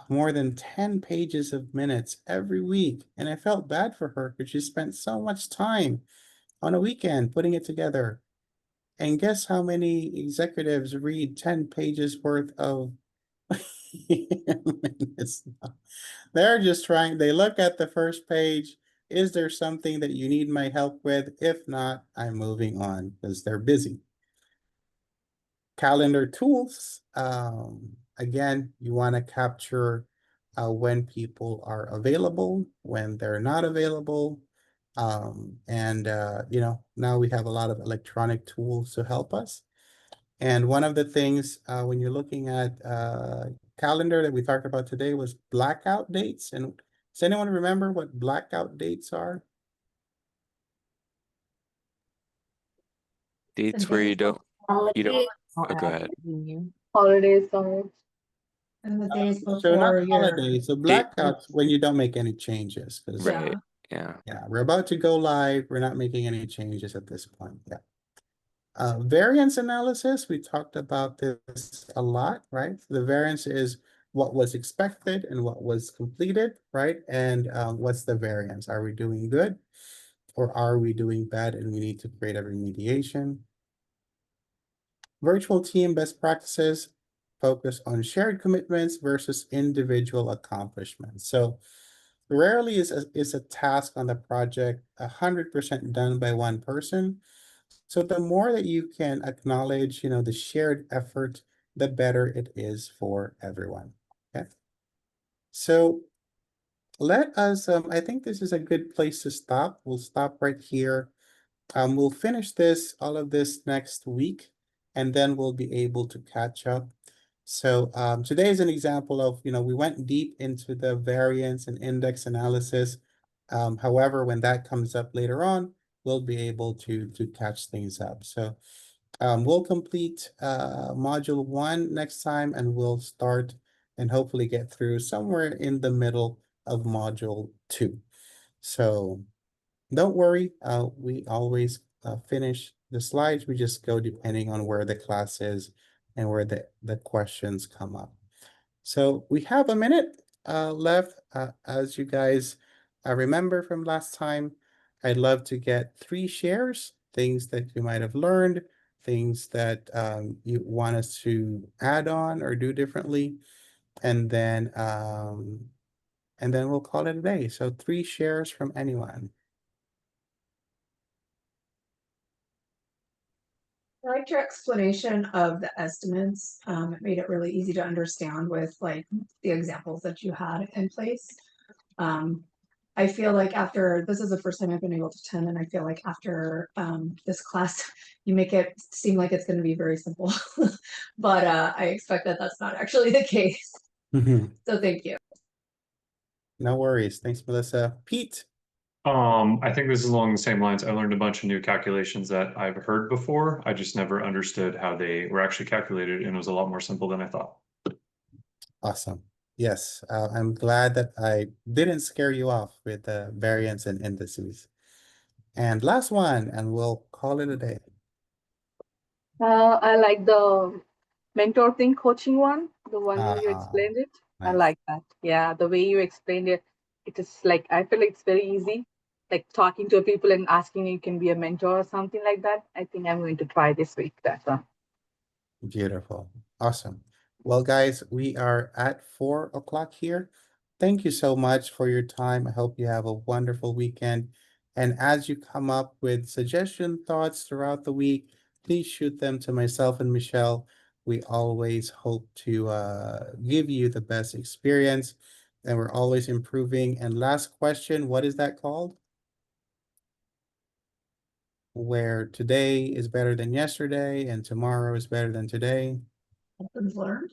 A: more than 10 pages of minutes every week. And I felt bad for her because she spent so much time on a weekend putting it together. And guess how many executives read 10 pages worth of minutes? They're just trying, they look at the first page. Is there something that you need my help with? If not, I'm moving on because they're busy. Calendar tools. Again, you want to capture when people are available, when they're not available. Now we have a lot of electronic tools to help us. And one of the things when you're looking at calendar that we talked about today was blackout dates. And does anyone remember what blackout dates are?
F: Dates where you don't You don't, oh, go ahead.
H: Holidays, sorry.
R: And the days
A: So not
R: before your,
A: holidays, so blackouts when you don't make any changes. 'Cause,
F: Right, yeah.
A: yeah, we're about to go live. We're not making any changes at this point. Yeah. Variance analysis, we talked about this a lot, right? The variance is what was expected and what was completed, right? And what's the variance? Are we doing good or are we doing bad and we need to create a remediation? Virtual team best practices focus on shared commitments versus individual accomplishments. So rarely is a task on the project 100% done by one person. So the more that you can acknowledge, the shared effort, the better it is for everyone. Okay. So let us, I think this is a good place to stop. We'll stop right here. We'll finish all of this next week, and then we'll be able to catch up. So today is an example of, we went deep into the variance and index analysis. However, when that comes up later on, we'll be able to catch things up. So we'll complete module 1 next time, and we'll start and hopefully get through somewhere in the middle of module 2. So don't worry, we always finish the slides. We just go depending on where the class is and where the questions come up. So we have a minute left. As you guys remember from last time, I'd love to get 3 shares, things that you might have learned, things that you want us to add on or do differently, and then we'll call it a day. So 3 shares from anyone.
R: I liked your explanation of the estimates. It made it really easy to understand with like the examples that you had in place. I feel like this is the first time I've been able to attend, and I feel like after this class, you make it seem like it's going to be very simple, but I expect that that's not actually the case. So thank you.
A: No worries. Thanks, Melissa. Pete.
B: I think this is along the same lines. I learned a bunch of new calculations that I've heard before. I just never understood how they were actually calculated, and it was a lot more simple than I thought.
A: Awesome. Yes, I'm glad that I didn't scare you off with the variance and indices. And last one, and we'll call it a day.
H: I like the mentor thing coaching one, the one where you explained it. I
A: Nice.
H: like that. Yeah, the way you explained it, it is like, I feel like it's very easy. Like talking to people and asking you can be a mentor or something like that. I think I'm going to try this week. That's one.
A: Beautiful. Awesome. Well, guys, we are at 4 o'clock here. Thank you so much for your time. I hope you have a wonderful weekend. And as you come up with suggestion thoughts throughout the week, please shoot them to myself and Michelle. We always hope to give you the best experience, and we're always improving. And last question, what is that called? Where today is better than yesterday and tomorrow is better than today.
R: Lessons learned.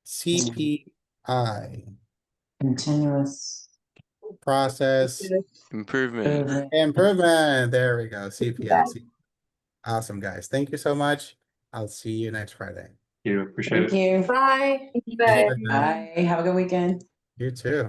A: CPI.
G: Continuous
A: Process
F: Improvement.
A: improvement. There we go. CPI. Awesome, guys. Thank you so much. I'll see you next Friday.
B: You appreciate it.
G: Thank you.
P: Bye.
A: Bye.
G: Bye. Have a good weekend.
A: You too.